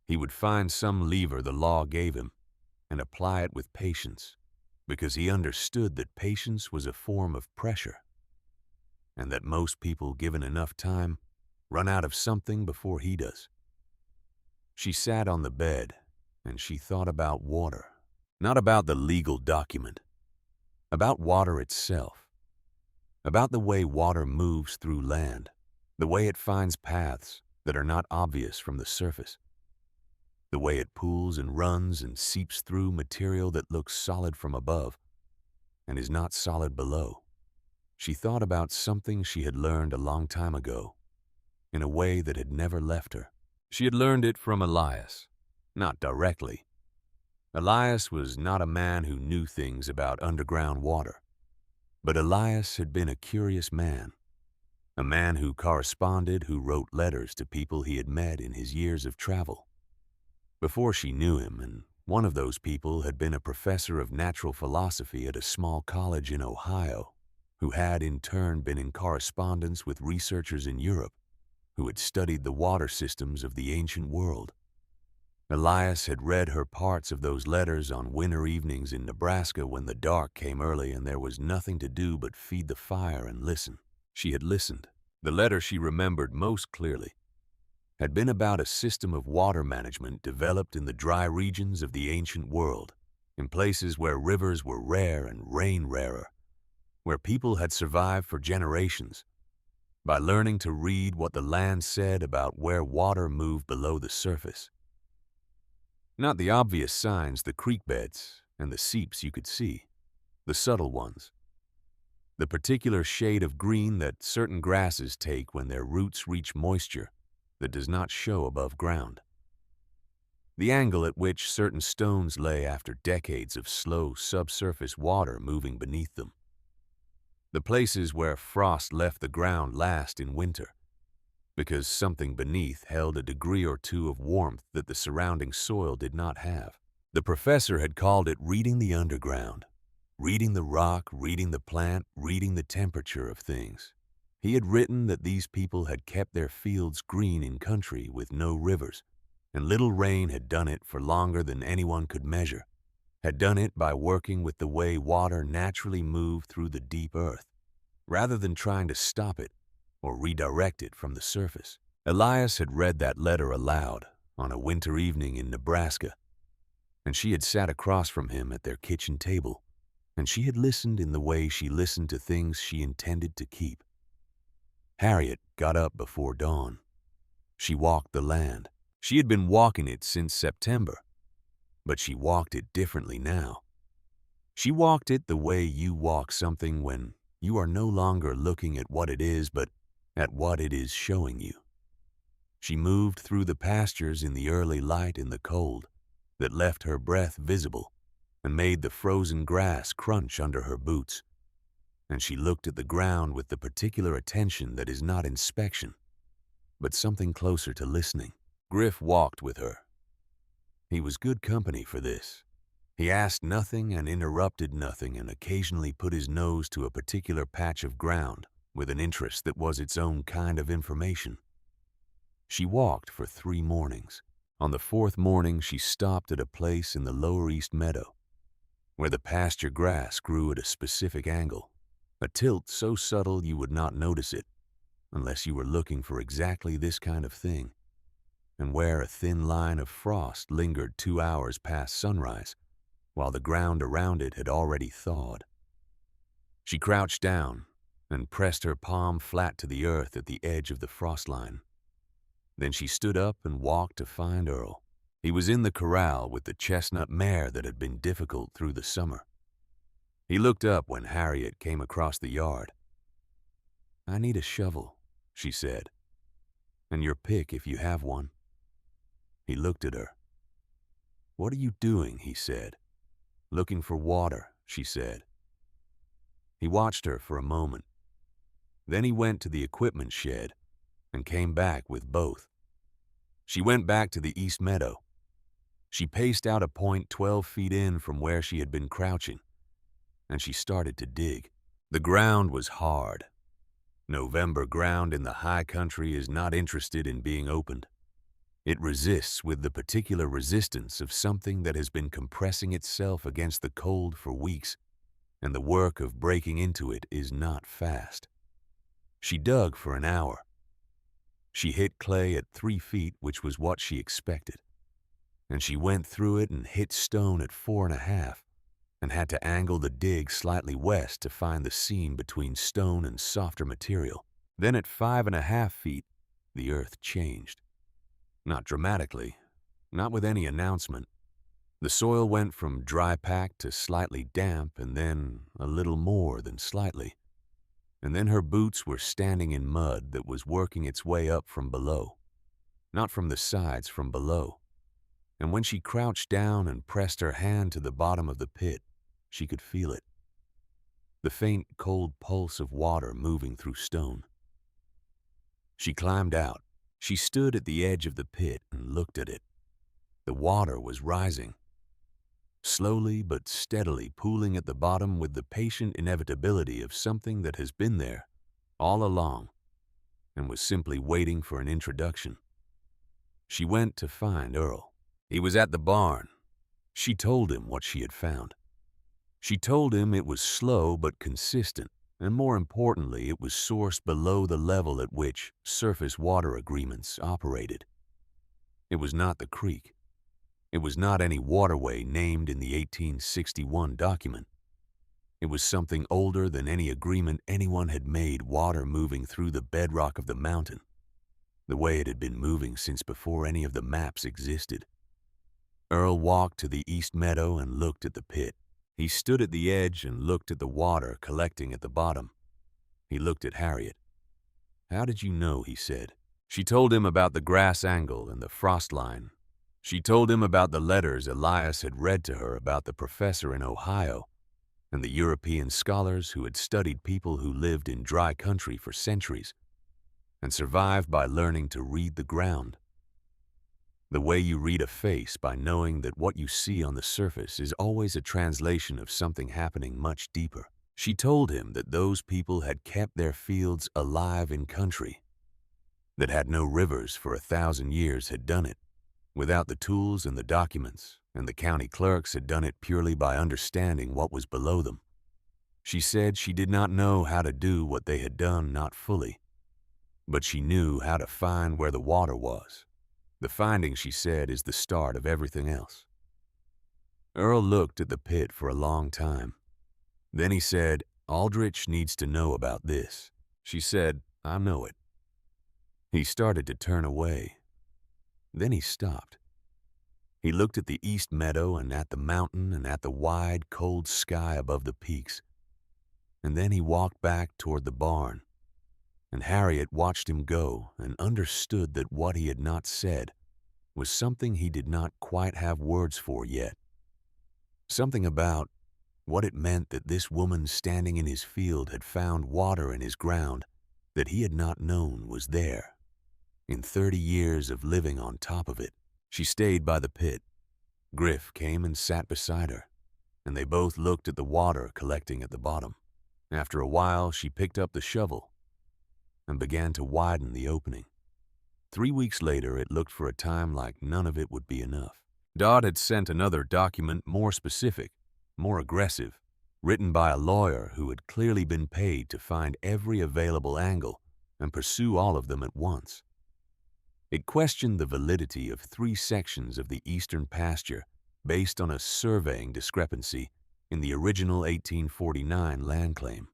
He would find some lever the law gave him and apply it with patience, because he understood that patience was a form of pressure, and that most people, given enough time, run out of something before he does. She sat on the bed, and she thought about water. Not about the legal document, about water itself, about the way water moves through land, the way it finds paths that are not obvious from the surface, the way it pools and runs and seeps through material that looks solid from above and is not solid below. She thought about something she had learned a long time ago, in a way that had never left her. She had learned it from Elias, not directly. Elias was not a man who knew things about underground water, but Elias had been a curious man, a man who corresponded, who wrote letters to people he had met in his years of travel. Before she knew him, and one of those people had been a professor of natural philosophy at a small college in Ohio, who had in turn been in correspondence with researchers in Europe who had studied the water systems of the ancient world. Elias had read her parts of those letters on winter evenings in Nebraska when the dark came early and there was nothing to do but feed the fire and listen. She had listened. The letter she remembered most clearly had been about a system of water management developed in the dry regions of the ancient world, in places where rivers were rare and rain rarer, where people had survived for generations by learning to read what the land said about where water moved below the surface. Not the obvious signs, the creek beds and the seeps you could see, the subtle ones, the particular shade of green that certain grasses take when their roots reach moisture that does not show above ground, the angle at which certain stones lay after decades of slow subsurface water moving beneath them, the places where frost left the ground last in winter, because something beneath held a degree or two of warmth that the surrounding soil did not have. The professor had called it reading the underground, reading the rock, reading the plant, reading the temperature of things. He had written that these people had kept their fields green in country with no rivers, and little rain had done it for longer than anyone could measure, had done it by working with the way water naturally moved through the deep earth, rather than trying to stop it or redirect it from the surface. Elias had read that letter aloud on a winter evening in Nebraska, and she had sat across from him at their kitchen table, and she had listened in the way she listened to things she intended to keep. Harriet got up before dawn. She walked the land. She had been walking it since September, but she walked it differently now. She walked it the way you walk something when you are no longer looking at what it is, but at what it is showing you. She moved through the pastures in the early light in the cold that left her breath visible and made the frozen grass crunch under her boots, and she looked at the ground with the particular attention that is not inspection, but something closer to listening. Griff walked with her. He was good company for this. He asked nothing and interrupted nothing, and occasionally put his nose to a particular patch of ground with an interest that was its own kind of information. She walked for 3 mornings. On the 4th morning, she stopped at a place in the lower east meadow where the pasture grass grew at a specific angle, a tilt so subtle you would not notice it, unless you were looking for exactly this kind of thing, and where a thin line of frost lingered 2 hours past sunrise, while the ground around it had already thawed. She crouched down and pressed her palm flat to the earth at the edge of the frost line. Then she stood up and walked to find Earl. He was in the corral with the chestnut mare that had been difficult through the summer. He looked up when Harriet came across the yard. "I need a shovel," she said, "and your pick if you have one." He looked at her. "What are you doing?" he said. "Looking for water," she said. He watched her for a moment. Then he went to the equipment shed and came back with both. She went back to the east meadow. She paced out a point 12 feet in from where she had been crouching, and she started to dig. The ground was hard. November ground in the high country is not interested in being opened. It resists with the particular resistance of something that has been compressing itself against the cold for weeks, and the work of breaking into it is not fast. She dug for an hour. She hit clay at 3 feet, which was what she expected, and she went through it and hit stone at 4.5, and had to angle the dig slightly west to find the seam between stone and softer material. Then at 5.5 feet, the earth changed. Not dramatically, not with any announcement. The soil went from dry packed to slightly damp, and then a little more than slightly. And then her boots were standing in mud that was working its way up from below. Not from the sides, from below. And when she crouched down and pressed her hand to the bottom of the pit, she could feel it. The faint, cold pulse of water moving through stone. She climbed out. She stood at the edge of the pit and looked at it. The water was rising. Slowly but steadily pooling at the bottom with the patient inevitability of something that has been there all along and was simply waiting for an introduction. She went to find Earl. He was at the barn. She told him what she had found. She told him it was slow but consistent, and more importantly, it was sourced below the level at which surface water agreements operated. It was not the creek. It was not any waterway named in the 1861 document. It was something older than any agreement anyone had made, water moving through the bedrock of the mountain, the way it had been moving since before any of the maps existed. Earl walked to the east meadow and looked at the pit. He stood at the edge and looked at the water collecting at the bottom. He looked at Harriet. "How did you know?" he said. She told him about the grass angle and the frost line. She told him about the letters Elias had read to her about the professor in Ohio and the European scholars who had studied people who lived in dry country for centuries and survived by learning to read the ground. The way you read a face, by knowing that what you see on the surface is always a translation of something happening much deeper. She told him that those people had kept their fields alive in country that had no rivers for 1,000 years had done it, without the tools and the documents, and the county clerks had done it purely by understanding what was below them. She said she did not know how to do what they had done, not fully, but she knew how to find where the water was. The finding, she said, is the start of everything else. Earl looked at the pit for a long time. Then he said, "Aldrich needs to know about this." She said, "I know it." He started to turn away. Then he stopped. He looked at the east meadow and at the mountain and at the wide, cold sky above the peaks. And then he walked back toward the barn. And Harriet watched him go and understood that what he had not said was something he did not quite have words for yet. Something about what it meant that this woman standing in his field had found water in his ground that he had not known was there. In 30 years of living on top of it. She stayed by the pit. Griff came and sat beside her, and they both looked at the water collecting at the bottom. After a while, she picked up the shovel and began to widen the opening. 3 weeks later, it looked for a time like none of it would be enough. Dodd had sent another document more specific, more aggressive, written by a lawyer who had clearly been paid to find every available angle and pursue all of them at once. It questioned the validity of 3 sections of the eastern pasture based on a surveying discrepancy in the original 1849 land claim.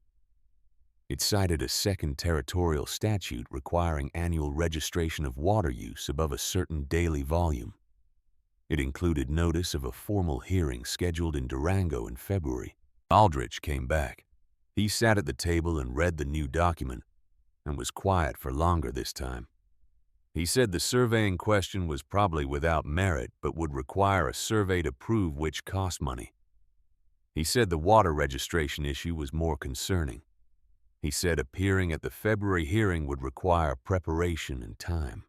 It cited a second territorial statute requiring annual registration of water use above a certain daily volume. It included notice of a formal hearing scheduled in Durango in February. Aldrich came back. He sat at the table and read the new document and was quiet for longer this time. He said the surveying question was probably without merit but would require a survey to prove which cost money. He said the water registration issue was more concerning. He said appearing at the February hearing would require preparation and time.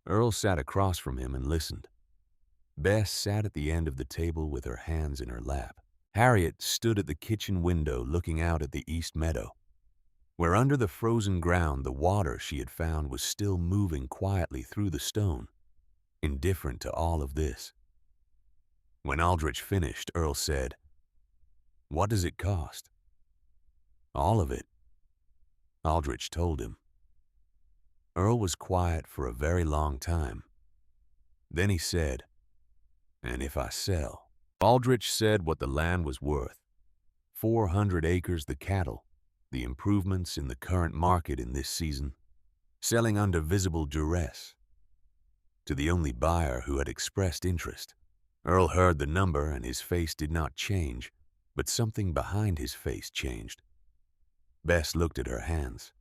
Earl sat across from him and listened. Bess sat at the end of the table with her hands in her lap. Harriet stood at the kitchen window looking out at the east meadow, where under the frozen ground the water she had found was still moving quietly through the stone, indifferent to all of this. When Aldrich finished, Earl said, "What does it cost?" "All of it," Aldrich told him. Earl was quiet for a very long time. Then he said, "And if I sell?" Aldrich said what the land was worth. 400 acres the cattle, the improvements in the current market in this season, selling under visible duress. To the only buyer who had expressed interest. Earl heard the number and his face did not change, but something behind his face changed. Bess looked at her hands.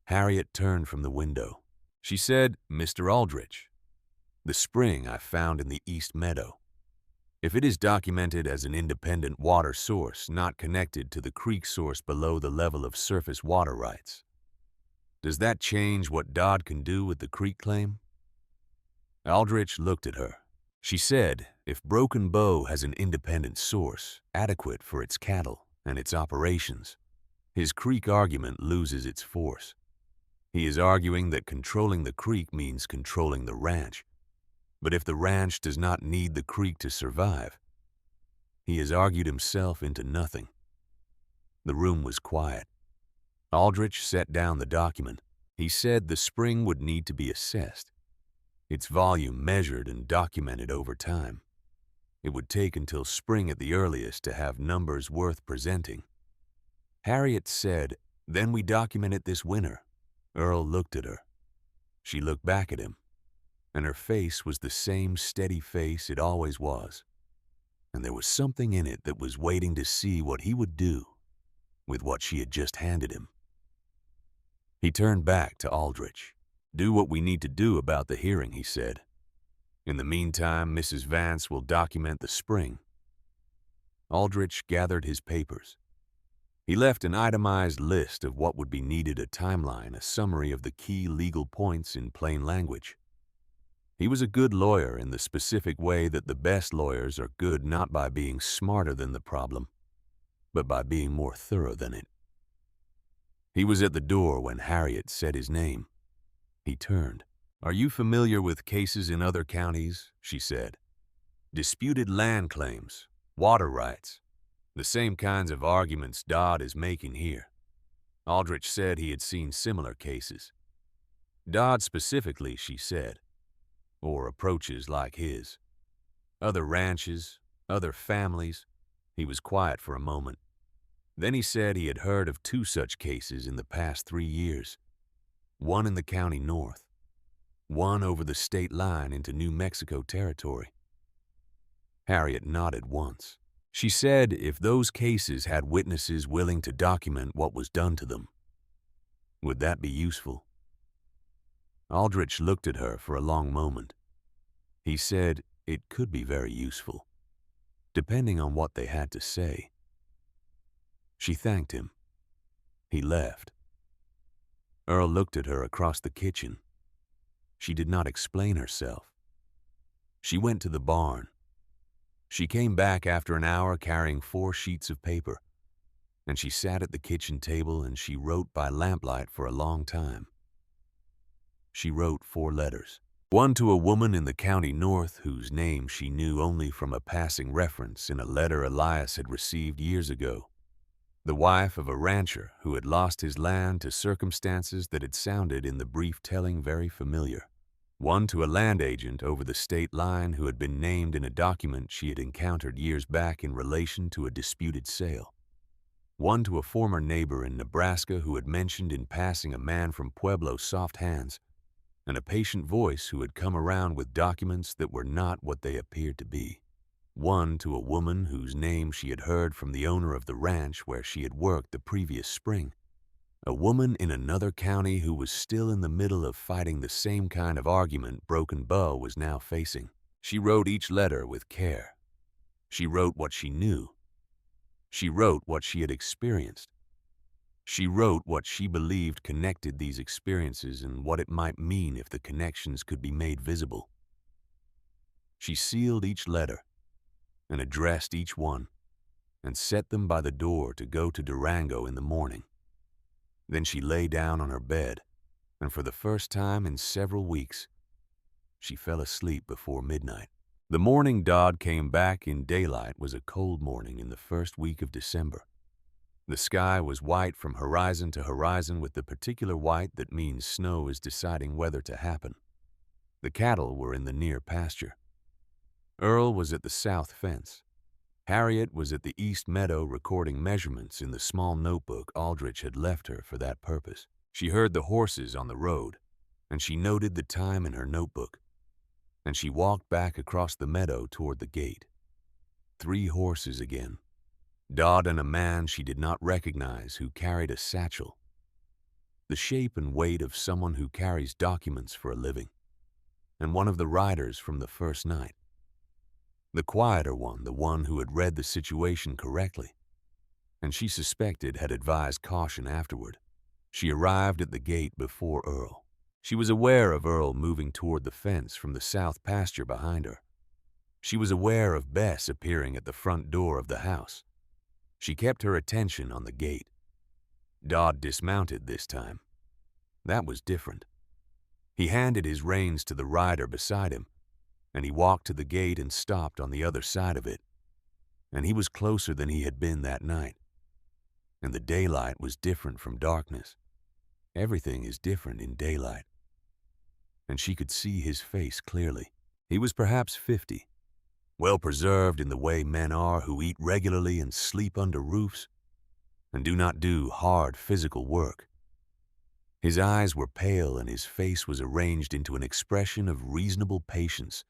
Harriet turned from the window. She said, "Mr. Aldrich, the spring I found in the East Meadow. If it is documented as an independent water source not connected to the creek source below the level of surface water rights, does that change what Dodd can do with the creek claim?" Aldrich looked at her. She said, if Broken Bow has an independent source, adequate for its cattle and its operations, his creek argument loses its force. He is arguing that controlling the creek means controlling the ranch. But if the ranch does not need the creek to survive, he has argued himself into nothing. The room was quiet. Aldrich set down the document. He said the spring would need to be assessed, its volume measured and documented over time. It would take until spring at the earliest to have numbers worth presenting. Harriet said, "Then we document it this winter." Earl looked at her. She looked back at him, and her face was the same steady face it always was. And there was something in it that was waiting to see what he would do with what she had just handed him. He turned back to Aldrich. "Do what we need to do about the hearing," he said. "In the meantime, Mrs. Vance will document the spring." Aldrich gathered his papers. He left an itemized list of what would be needed, a timeline, a summary of the key legal points in plain language. He was a good lawyer in the specific way that the best lawyers are good not by being smarter than the problem, but by being more thorough than it. He was at the door when Harriet said his name. He turned. "Are you familiar with cases in other counties?" she said. "Disputed land claims, water rights, the same kinds of arguments Dodd is making here." Aldrich said he had seen similar cases. "Dodd specifically," she said, "or approaches like his. Other ranches, other families." He was quiet for a moment. Then he said he had heard of 2 such cases in the past 3 years. One in the county north, one over the state line into New Mexico territory. Harriet nodded once. She said if those cases had witnesses willing to document what was done to them, would that be useful? Aldrich looked at her for a long moment. He said it could be very useful, depending on what they had to say. She thanked him. He left. Earl looked at her across the kitchen. She did not explain herself. She went to the barn. She came back after an hour carrying 4 sheets of paper, and she sat at the kitchen table and she wrote by lamplight for a long time. She wrote 4 letters. One to a woman in the county north whose name she knew only from a passing reference in a letter Elias had received years ago. the wife of a rancher who had lost his land to circumstances that had sounded in the brief telling very familiar. One to a land agent over the state line who had been named in a document she had encountered years back in relation to a disputed sale. One to a former neighbor in Nebraska who had mentioned in passing a man from Pueblo's soft hands, and a patient voice who had come around with documents that were not what they appeared to be. One to a woman whose name she had heard from the owner of the ranch where she had worked the previous spring. A woman in another county who was still in the middle of fighting the same kind of argument Broken Bow was now facing. She wrote each letter with care. She wrote what she knew. She wrote what she had experienced. She wrote what she believed connected these experiences and what it might mean if the connections could be made visible. She sealed each letter and addressed each one and set them by the door to go to Durango in the morning. Then she lay down on her bed, and for the first time in several weeks, she fell asleep before midnight. The morning Dodd came back in daylight was a cold morning in the first week of December. The sky was white from horizon to horizon with the particular white that means snow is deciding whether to happen. The cattle were in the near pasture. Earl was at the south fence. Harriet was at the east meadow recording measurements in the small notebook Aldrich had left her for that purpose. She heard the horses on the road, and she noted the time in her notebook, and she walked back across the meadow toward the gate. 3 horses again. Dodd and a man she did not recognize who carried a satchel. The shape and weight of someone who carries documents for a living, and one of the riders from the first night. The quieter one, the one who had read the situation correctly, and she suspected had advised caution afterward. She arrived at the gate before Earl. She was aware of Earl moving toward the fence from the south pasture behind her. She was aware of Bess appearing at the front door of the house. She kept her attention on the gate. Dodd dismounted this time. That was different. He handed his reins to the rider beside him, and he walked to the gate and stopped on the other side of it. And he was closer than he had been that night. And the daylight was different from darkness. Everything is different in daylight. And she could see his face clearly. He was perhaps 50, well preserved in the way men are who eat regularly and sleep under roofs and do not do hard physical work. His eyes were pale and his face was arranged into an expression of reasonable patience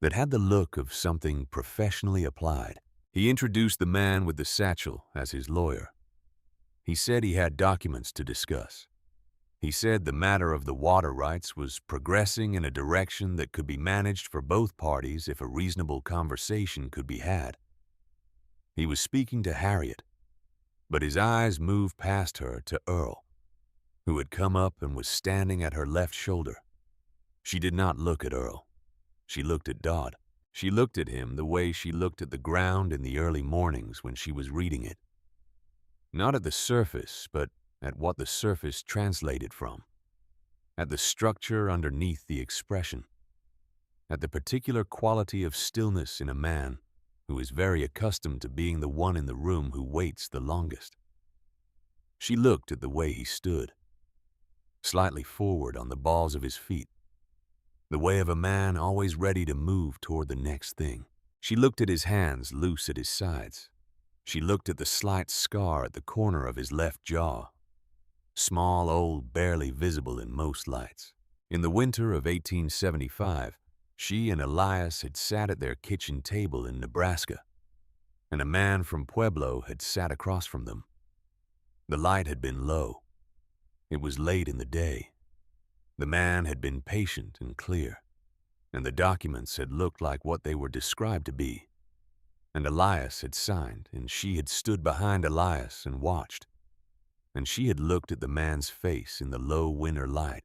that had the look of something professionally applied. He introduced the man with the satchel as his lawyer. He said he had documents to discuss. He said the matter of the water rights was progressing in a direction that could be managed for both parties if a reasonable conversation could be had. He was speaking to Harriet, but his eyes moved past her to Earl, who had come up and was standing at her left shoulder. She did not look at Earl. She looked at Dodd. She looked at him the way she looked at the ground in the early mornings when she was reading it. Not at the surface, but at what the surface translated from, at the structure underneath the expression, at the particular quality of stillness in a man who is very accustomed to being the one in the room who waits the longest. She looked at the way he stood, slightly forward on the balls of his feet, the way of a man always ready to move toward the next thing. She looked at his hands loose at his sides. She looked at the slight scar at the corner of his left jaw, small, old, barely visible in most lights. In the winter of 1875, she and Elias had sat at their kitchen table in Nebraska, and a man from Pueblo had sat across from them. The light had been low. It was late in the day. The man had been patient and clear, and the documents had looked like what they were described to be. And Elias had signed, and she had stood behind Elias and watched. And she had looked at the man's face in the low winter light,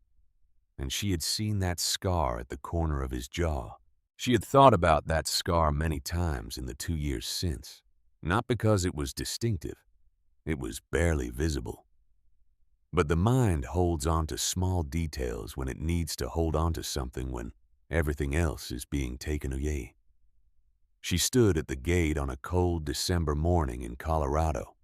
and she had seen that scar at the corner of his jaw. She had thought about that scar many times in the 2 years since, not because it was distinctive. It was barely visible. But the mind holds on to small details when it needs to hold on to something when everything else is being taken away. She stood at the gate on a cold December morning in Colorado,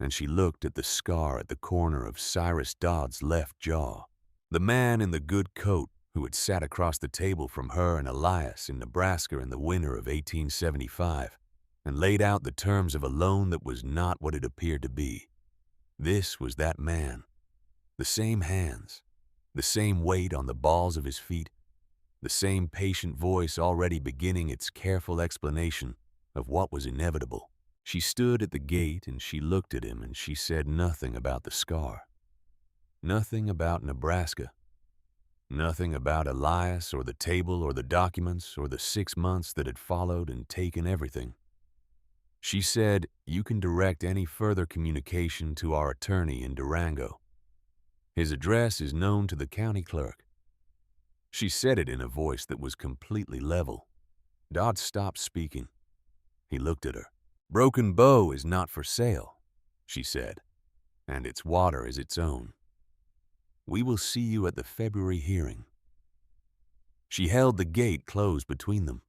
and she looked at the scar at the corner of Cyrus Dodd's left jaw. The man in the good coat who had sat across the table from her and Elias in Nebraska in the winter of 1875 and laid out the terms of a loan that was not what it appeared to be. This was that man. The same hands, the same weight on the balls of his feet, the same patient voice already beginning its careful explanation of what was inevitable. She stood at the gate and she looked at him and she said nothing about the scar. Nothing about Nebraska. Nothing about Elias or the table or the documents or the 6 months that had followed and taken everything. She said, "You can direct any further communication to our attorney in Durango. His address is known to the county clerk." She said it in a voice that was completely level. Dodd stopped speaking. He looked at her. "Broken Bow is not for sale," she said, "and its water is its own. We will see you at the February hearing." She held the gate closed between them.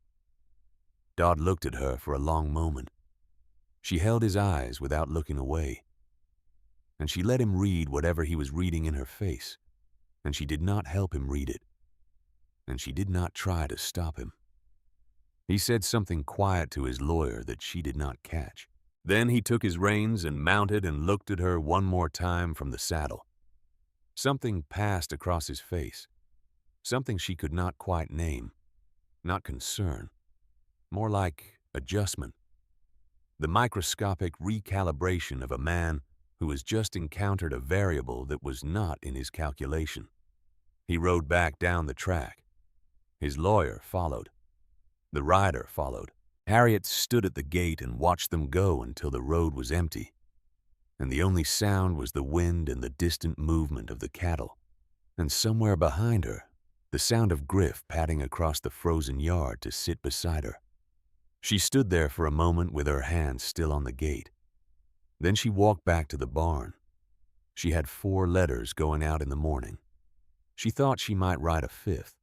Dodd looked at her for a long moment. She held his eyes without looking away, and she let him read whatever he was reading in her face, and she did not help him read it, and she did not try to stop him. He said something quiet to his lawyer that she did not catch. Then he took his reins and mounted and looked at her one more time from the saddle. Something passed across his face, something she could not quite name, not concern, more like adjustment. The microscopic recalibration of a man who has just encountered a variable that was not in his calculation. He rode back down the track. His lawyer followed. The rider followed. Harriet stood at the gate and watched them go until the road was empty, and the only sound was the wind and the distant movement of the cattle, and somewhere behind her, the sound of Griff padding across the frozen yard to sit beside her. She stood there for a moment with her hand still on the gate. Then she walked back to the barn. She had 4 letters going out in the morning. She thought she might write a 5th.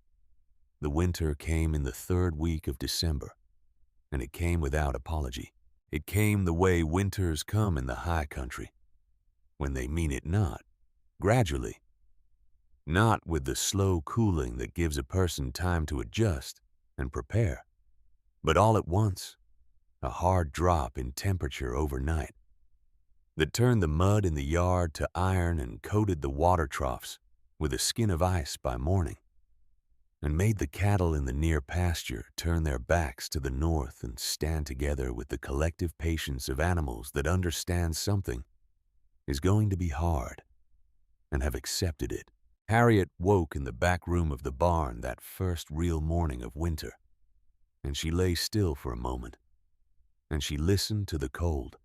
The winter came in the 3rd week of December, and it came without apology. It came the way winters come in the high country, when they mean it not, gradually, not with the slow cooling that gives a person time to adjust and prepare, but all at once, a hard drop in temperature overnight that turned the mud in the yard to iron and coated the water troughs with a skin of ice by morning, and made the cattle in the near pasture turn their backs to the north and stand together with the collective patience of animals that understand something is going to be hard and have accepted it. Harriet woke in the back room of the barn that first real morning of winter, and she lay still for a moment, and she listened to the cold.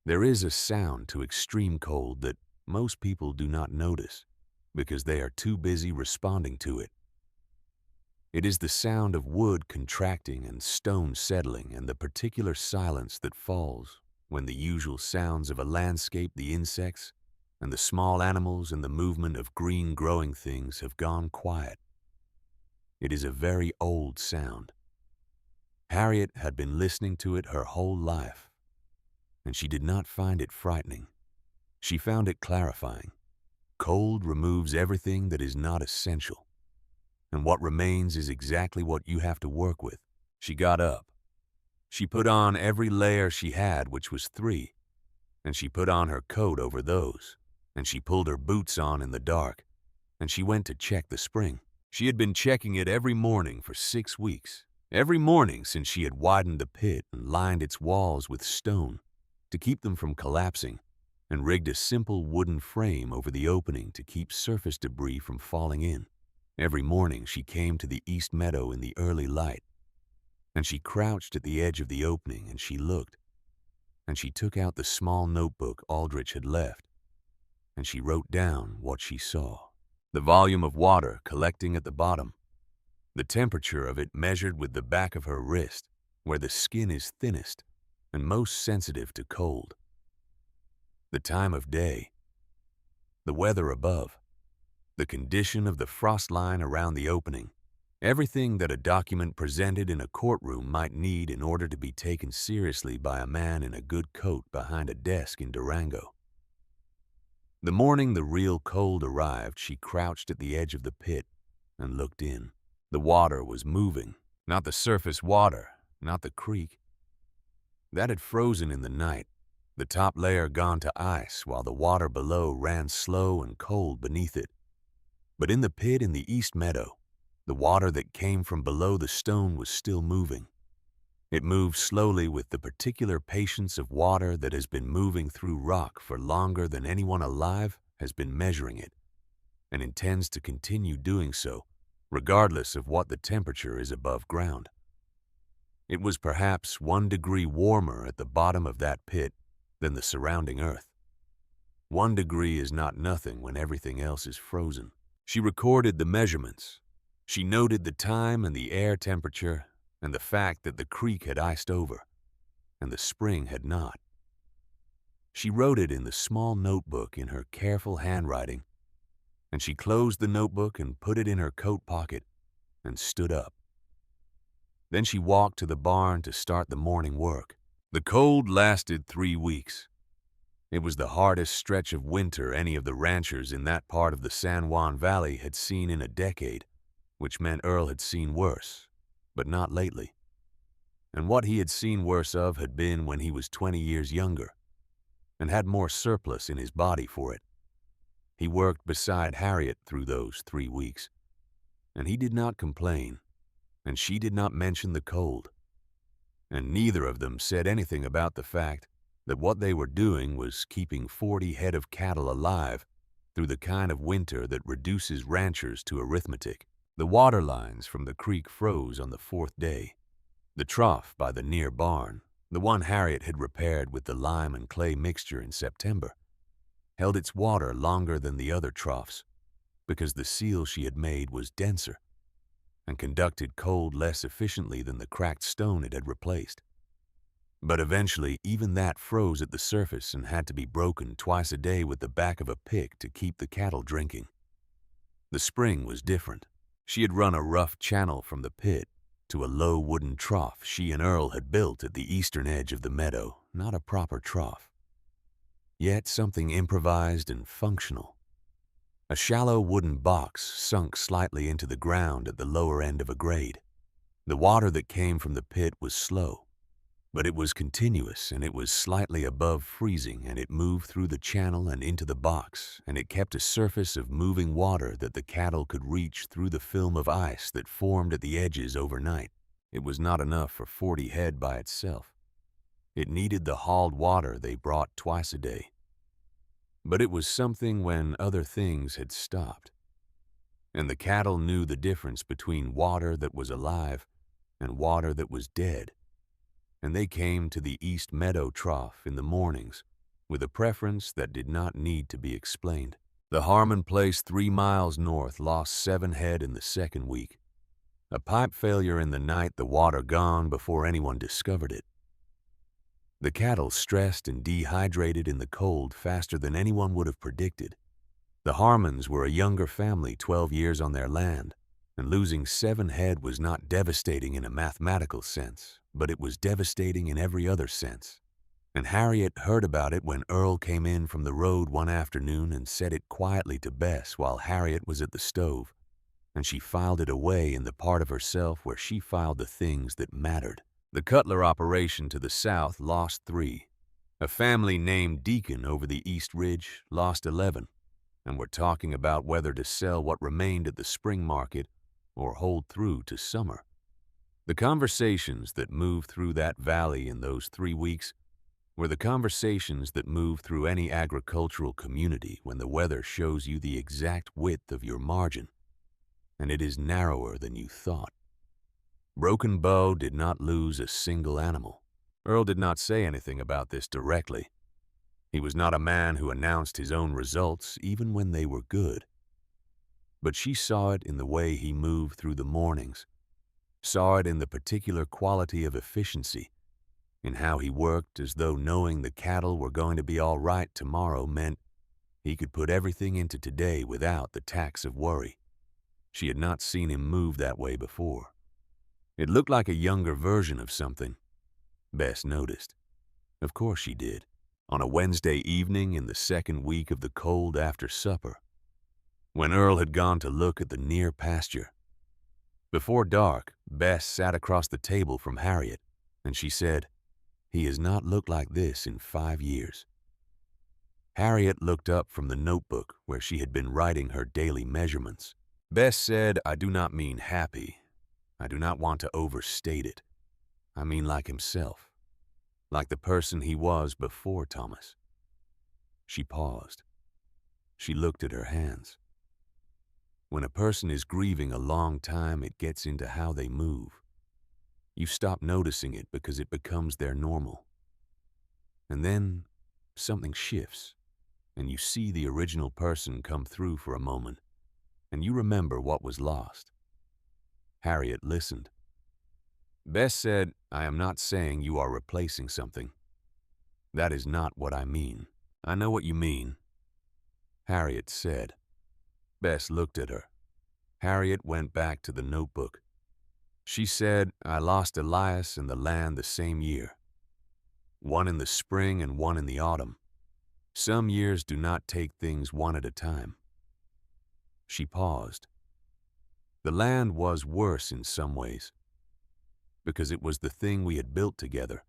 There is a sound to extreme cold that most people do not notice because they are too busy responding to it. It is the sound of wood contracting and stone settling and the particular silence that falls when the usual sounds of a landscape, the insects, and the small animals and the movement of green growing things have gone quiet. It is a very old sound. Harriet had been listening to it her whole life, and she did not find it frightening. She found it clarifying. Cold removes everything that is not essential, and what remains is exactly what you have to work with. She got up. She put on every layer she had, which was 3, and she put on her coat over those, and she pulled her boots on in the dark, and she went to check the spring. She had been checking it every morning for 6 weeks, every morning since she had widened the pit and lined its walls with stone to keep them from collapsing, and rigged a simple wooden frame over the opening to keep surface debris from falling in. Every morning she came to the east meadow in the early light, and she crouched at the edge of the opening and she looked, and she took out the small notebook Aldrich had left, and she wrote down what she saw. The volume of water collecting at the bottom, the temperature of it measured with the back of her wrist, where the skin is thinnest and most sensitive to cold, the time of day, the weather above, the condition of the frost line around the opening, Everything that a document presented in a courtroom might need in order to be taken seriously by a man in a good coat behind a desk in Durango. The morning the real cold arrived, she crouched at the edge of the pit and looked in. The water was moving, not the surface water, not the creek. That had frozen in the night, the top layer gone to ice while the water below ran slow and cold beneath it. But in the pit in the east meadow, the water that came from below the stone was still moving. It moved slowly with the particular patience of water that has been moving through rock for longer than anyone alive has been measuring it, and intends to continue doing so, regardless of what the temperature is above ground. It was perhaps 1 degree warmer at the bottom of that pit than the surrounding earth. 1 degree is not nothing when everything else is frozen. She recorded the measurements. She noted the time and the air temperature and the fact that the creek had iced over and the spring had not. She wrote it in the small notebook in her careful handwriting, and she closed the notebook and put it in her coat pocket and stood up. Then she walked to the barn to start the morning work. The cold lasted 3 weeks. It was the hardest stretch of winter any of the ranchers in that part of the San Juan Valley had seen in a decade, which meant Earl had seen worse, but not lately. And what he had seen worse of had been when he was 20 years younger and had more surplus in his body for it. He worked beside Harriet through those 3 weeks, and he did not complain, and she did not mention the cold, and neither of them said anything about the fact that what they were doing was keeping 40 head of cattle alive through the kind of winter that reduces ranchers to arithmetic. The water lines from the creek froze on the 4th day. The trough by the near barn, the one Harriet had repaired with the lime and clay mixture in September, held its water longer than the other troughs because the seal she had made was denser and conducted cold less efficiently than the cracked stone it had replaced. But eventually, even that froze at the surface and had to be broken twice a day with the back of a pick to keep the cattle drinking. The spring was different. She had run a rough channel from the pit to a low wooden trough she and Earl had built at the eastern edge of the meadow, not a proper trough, yet something improvised and functional. A shallow wooden box sunk slightly into the ground at the lower end of a grade. The water that came from the pit was slow, but it was continuous, and it was slightly above freezing, and it moved through the channel and into the box, and it kept a surface of moving water that the cattle could reach through the film of ice that formed at the edges overnight. It was not enough for 40 head by itself. It needed the hauled water they brought twice a day. But it was something when other things had stopped, and the cattle knew the difference between water that was alive and water that was dead. And they came to the East Meadow Trough in the mornings with a preference that did not need to be explained. The Harmon place 3 miles north lost 7 head in the 2nd week. A pipe failure in the night, the water gone before anyone discovered it. The cattle stressed and dehydrated in the cold faster than anyone would have predicted. The Harmons were a younger family, 12 years on their land, and losing 7 head was not devastating in a mathematical sense, but it was devastating in every other sense. And Harriet heard about it when Earl came in from the road one afternoon and said it quietly to Bess while Harriet was at the stove, and she filed it away in the part of herself where she filed the things that mattered. The Cutler operation to the south lost 3. A family named Deacon over the East Ridge lost 11, and were talking about whether to sell what remained at the spring market or hold through to summer. The conversations that moved through that valley in those 3 weeks were the conversations that move through any agricultural community when the weather shows you the exact width of your margin, and it is narrower than you thought. Broken Bow did not lose a single animal. Earl did not say anything about this directly. He was not a man who announced his own results even when they were good. But she saw it in the way he moved through the mornings, saw it in the particular quality of efficiency, in how he worked as though knowing the cattle were going to be all right tomorrow meant he could put everything into today without the tax of worry. She had not seen him move that way before. It looked like a younger version of something. Bess noticed. Of course she did. On a Wednesday evening in the second week of the cold after supper, when Earl had gone to look at the near pasture. Before dark, Bess sat across the table from Harriet, and she said, "He has not looked like this in 5 years." Harriet looked up from the notebook where she had been writing her daily measurements. Bess said, "I do not mean happy. I do not want to overstate it. I mean like himself, like the person he was before Thomas." She paused. She looked at her hands. When a person is grieving a long time, it gets into how they move. You stop noticing it because it becomes their normal. And then something shifts, and you see the original person come through for a moment, and you remember what was lost. Harriet listened. Bess said, "I am not saying you are replacing something. That is not what I mean." "I know what you mean," Harriet said. Bess looked at her. Harriet went back to the notebook. She said, "I lost Elias and the land the same year. One in the spring and one in the autumn. Some years do not take things one at a time." She paused. The land was worse in some ways, because it was the thing we had built together.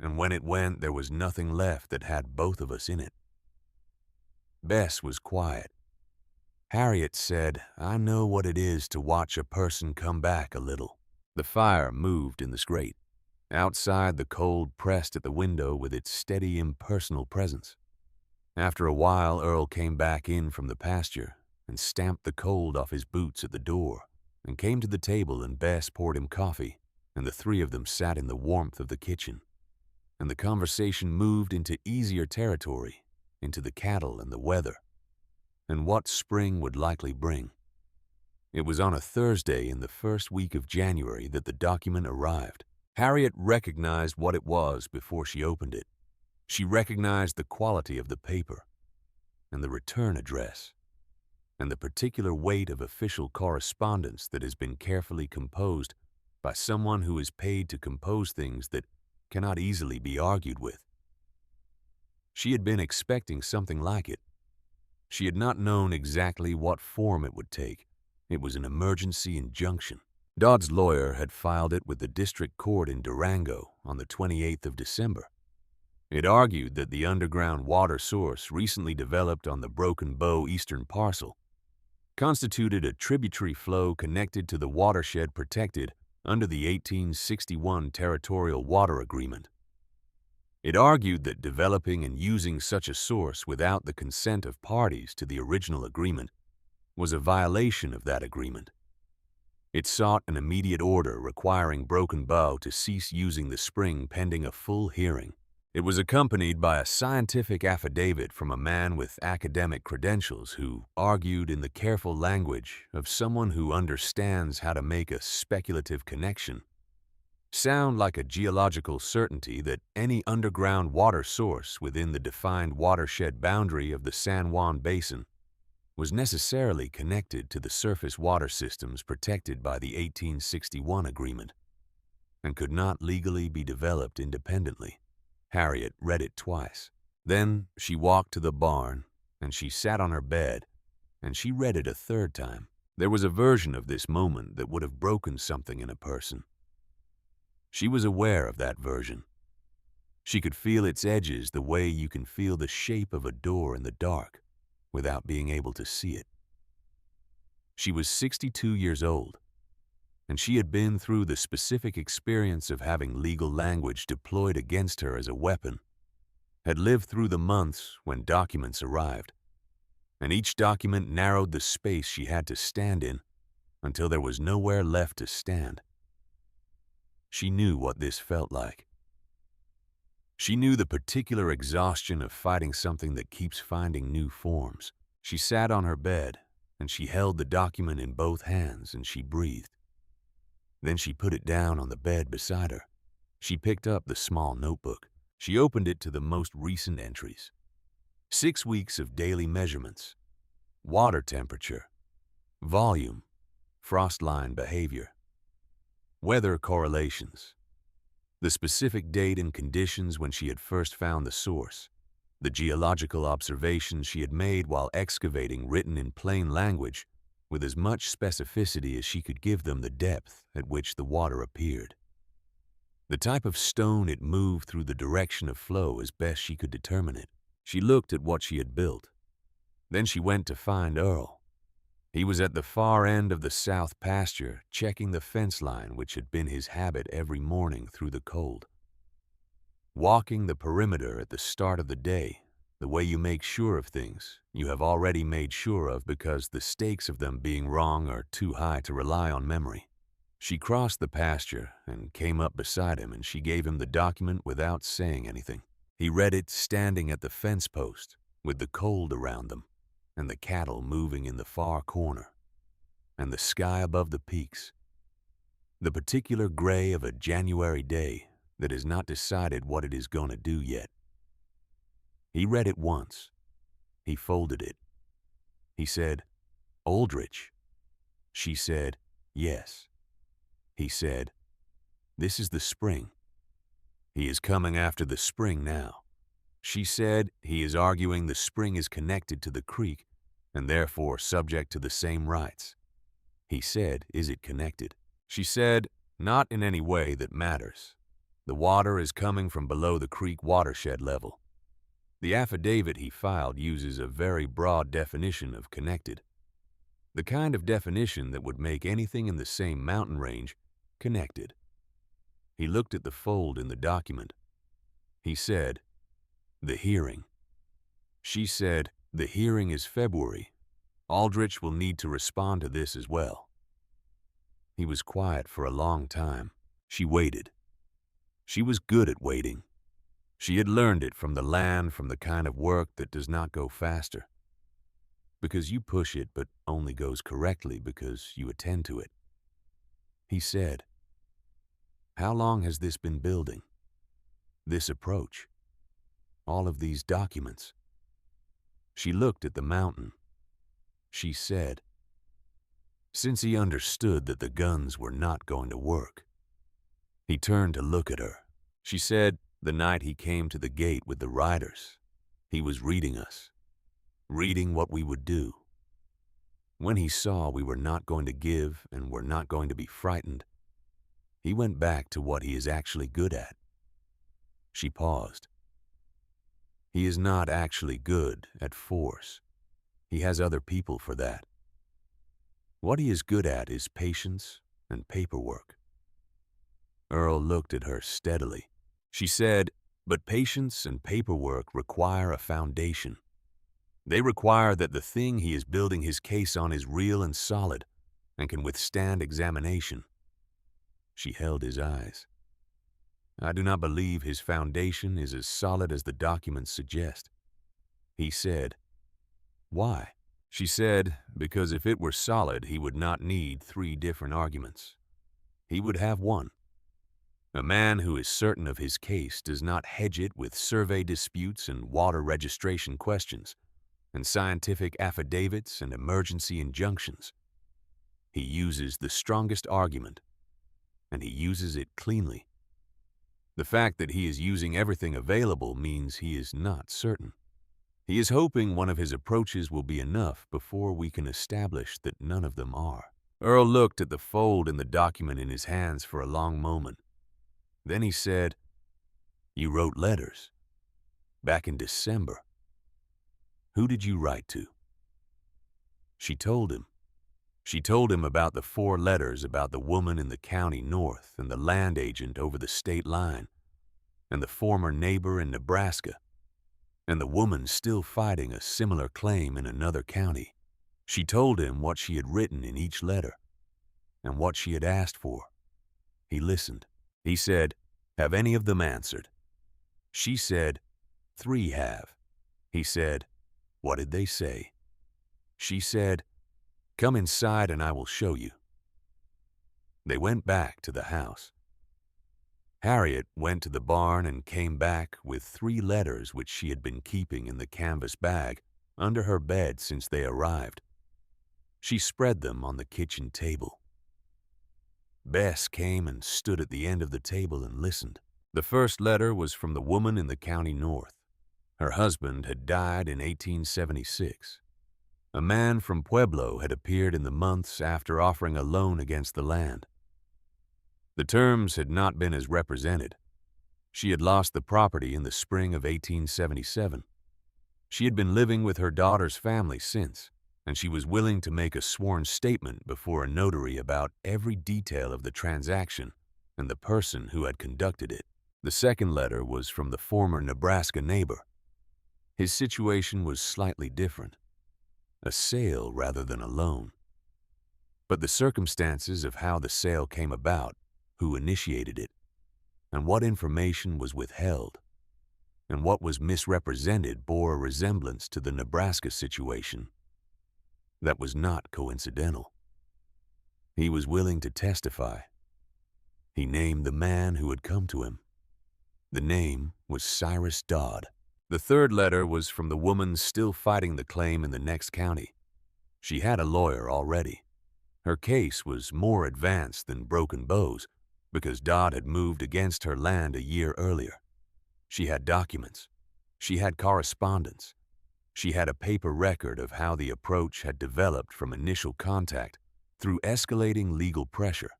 And when it went, there was nothing left that had both of us in it. Bess was quiet. Harriet said, "I know what it is to watch a person come back a little." The fire moved in the grate. Outside, the cold pressed at the window with its steady, impersonal presence. After a while, Earl came back in from the pasture and stamped the cold off his boots at the door and came to the table, and Bess poured him coffee, and the three of them sat in the warmth of the kitchen. And the conversation moved into easier territory, into the cattle and the weather, and what spring would likely bring. It was on a Thursday in the first week of January that the document arrived. Harriet recognized what it was before she opened it. She recognized the quality of the paper, and the return address, and the particular weight of official correspondence that has been carefully composed by someone who is paid to compose things that cannot easily be argued with. She had been expecting something like it. She had not known exactly what form it would take. It was an emergency injunction. Dodd's lawyer had filed it with the district court in Durango on the 28th of December. It argued that the underground water source recently developed on the Broken Bow eastern parcel constituted a tributary flow connected to the watershed protected under the 1861 Territorial Water Agreement. It argued that developing and using such a source without the consent of parties to the original agreement was a violation of that agreement. It sought an immediate order requiring Broken Bow to cease using the spring pending a full hearing. It was accompanied by a scientific affidavit from a man with academic credentials who argued in the careful language of someone who understands how to make a speculative connection sound like a geological certainty that any underground water source within the defined watershed boundary of the San Juan Basin was necessarily connected to the surface water systems protected by the 1861 agreement and could not legally be developed independently. Harriet read it twice. Then she walked to the barn, and she sat on her bed, and she read it a third time. There was a version of this moment that would have broken something in a person. She was aware of that version. She could feel its edges the way you can feel the shape of a door in the dark without being able to see it. She was 62 years old, and she had been through the specific experience of having legal language deployed against her as a weapon, had lived through the months when documents arrived, and each document narrowed the space she had to stand in until there was nowhere left to stand. She knew what this felt like. She knew the particular exhaustion of fighting something that keeps finding new forms. She sat on her bed, and she held the document in both hands, and she breathed. Then she put it down on the bed beside her. She picked up the small notebook. She opened it to the most recent entries. 6 weeks of daily measurements. Water temperature, volume, frost line behavior, weather correlations, the specific date and conditions when she had first found the source, the geological observations she had made while excavating written in plain language with as much specificity as she could give them the depth at which the water appeared, the type of stone it moved through the direction of flow as best she could determine it. She looked at what she had built. Then she went to find Earl. He was at the far end of the south pasture, checking the fence line which had been his habit every morning through the cold. Walking the perimeter at the start of the day, the way you make sure of things you have already made sure of because the stakes of them being wrong are too high to rely on memory. She crossed the pasture and came up beside him, and she gave him the document without saying anything. He read it standing at the fence post, with the cold around them, and the cattle moving in the far corner, and the sky above the peaks, the particular gray of a January day that has not decided what it is going to do yet. He read it once. He folded it. He said, "Aldrich." She said, "Yes." He said, "This is the spring. He is coming after the spring now." She said, "He is arguing the spring is connected to the creek and therefore subject to the same rights." He said, "Is it connected?" She said, "Not in any way that matters. The water is coming from below the creek watershed level." The affidavit he filed uses a very broad definition of connected, the kind of definition that would make anything in the same mountain range connected. He looked at the fold in the document. He said, "The hearing." She said, "The hearing is February. Aldrich will need to respond to this as well." He was quiet for a long time. She waited. She was good at waiting. She had learned it from the land, from the kind of work that does not go faster, because you push it but only goes correctly because you attend to it. He said, "How long has this been building? This approach? All of these documents?" She looked at the mountain. She said, "Since he understood that the guns were not going to work." He turned to look at her. She said, "The night he came to the gate with the riders, he was reading us, reading what we would do. When he saw we were not going to give and were not going to be frightened, he went back to what he is actually good at." She paused. "He is not actually good at force. He has other people for that. What he is good at is patience and paperwork." Earl looked at her steadily. She said, "But patience and paperwork require a foundation. They require that the thing he is building his case on is real and solid and can withstand examination." She held his eyes. "I do not believe his foundation is as solid as the documents suggest." He said, "Why?" She said, "Because if it were solid, he would not need 3 different arguments. He would have one. A man who is certain of his case does not hedge it with survey disputes and water registration questions and scientific affidavits and emergency injunctions. He uses the strongest argument, and he uses it cleanly. The fact that he is using everything available means he is not certain. He is hoping one of his approaches will be enough before we can establish that none of them are." Earl looked at the fold in the document in his hands for a long moment. Then he said, "You wrote letters. Back in December. Who did you write to?" She told him. She told him about the 4 letters about the woman in the county north and the land agent over the state line, and the former neighbor in Nebraska, and the woman still fighting a similar claim in another county. She told him what she had written in each letter and what she had asked for. He listened. He said, "Have any of them answered?" She said, "3 have." He said, "What did they say?" She said, "Come inside and I will show you." They went back to the house. Harriet went to the barn and came back with 3 letters which she had been keeping in the canvas bag under her bed since they arrived. She spread them on the kitchen table. Bess came and stood at the end of the table and listened. The first letter was from the woman in the county north. Her husband had died in 1876. A man from Pueblo had appeared in the months after offering a loan against the land. The terms had not been as represented. She had lost the property in the spring of 1877. She had been living with her daughter's family since, and she was willing to make a sworn statement before a notary about every detail of the transaction and the person who had conducted it. The second letter was from the former Nebraska neighbor. His situation was slightly different, a sale rather than a loan. But the circumstances of how the sale came about, who initiated it, and what information was withheld, and what was misrepresented bore a resemblance to the Nebraska situation that was not coincidental. He was willing to testify. He named the man who had come to him. The name was Cyrus Dodd. The third letter was from the woman still fighting the claim in the next county. She had a lawyer already. Her case was more advanced than Broken Bow's because Dodd had moved against her land a year earlier. She had documents. She had correspondence. She had a paper record of how the approach had developed from initial contact through escalating legal pressure,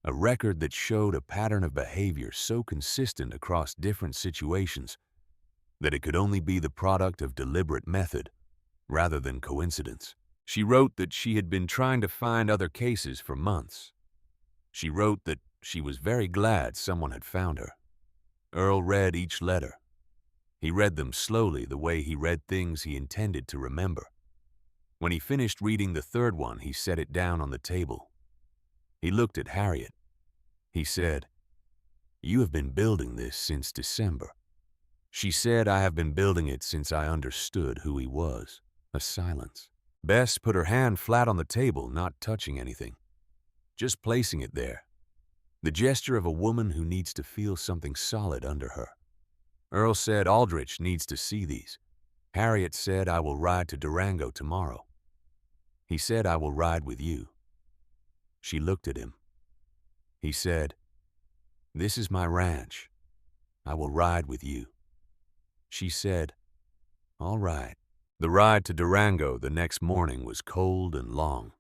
a record that showed a pattern of behavior so consistent across different situations that it could only be the product of deliberate method rather than coincidence. She wrote that she had been trying to find other cases for months. She wrote that she was very glad someone had found her. Earl read each letter. He read them slowly, the way he read things he intended to remember. When he finished reading the third one, he set it down on the table. He looked at Harriet. He said, "You have been building this since December." She said, "I have been building it since I understood who he was." A silence. Bess put her hand flat on the table, not touching anything, just placing it there. The gesture of a woman who needs to feel something solid under her. Earl said, "Aldrich needs to see these." Harriet said, "I will ride to Durango tomorrow." He said, "I will ride with you." She looked at him. He said, "This is my ranch. I will ride with you." She said, "All right." The ride to Durango the next morning was cold and long,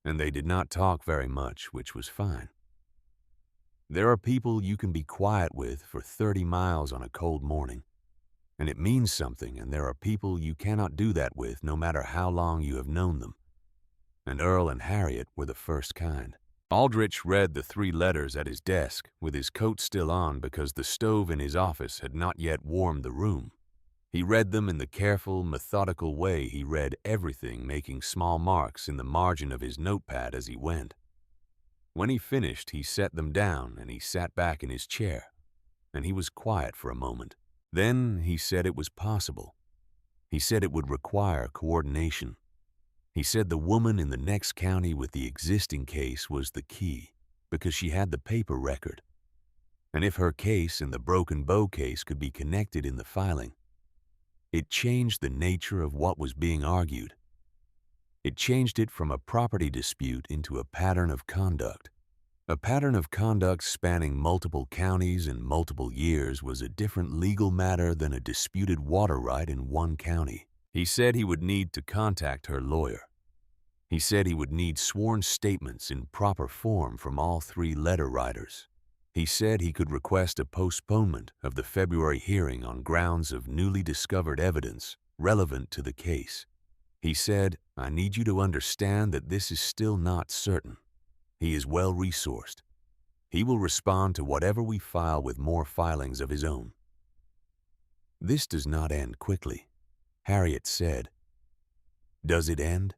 and they did not talk very much, which was fine. There are people you can be quiet with for 30 miles on a cold morning, and it means something, and there are people you cannot do that with no matter how long you have known them. And Earl and Harriet were the first kind. Aldrich read the 3 letters at his desk with his coat still on because the stove in his office had not yet warmed the room. He read them in the careful, methodical way he read everything, making small marks in the margin of his notepad as he went. When he finished, he set them down and he sat back in his chair, and he was quiet for a moment. Then he said it was possible. He said it would require coordination. He said the woman in the next county with the existing case was the key because she had the paper record. And if her case and the Broken Bow case could be connected in the filing, it changed the nature of what was being argued. It changed it from a property dispute into a pattern of conduct. A pattern of conduct spanning multiple counties and multiple years was a different legal matter than a disputed water right in one county. He said he would need to contact her lawyer. He said he would need sworn statements in proper form from all 3 letter writers. He said he could request a postponement of the February hearing on grounds of newly discovered evidence relevant to the case. He said, "I need you to understand that this is still not certain. He is well-resourced. He will respond to whatever we file with more filings of his own." This does not end quickly. Harriet said, "Does it end?"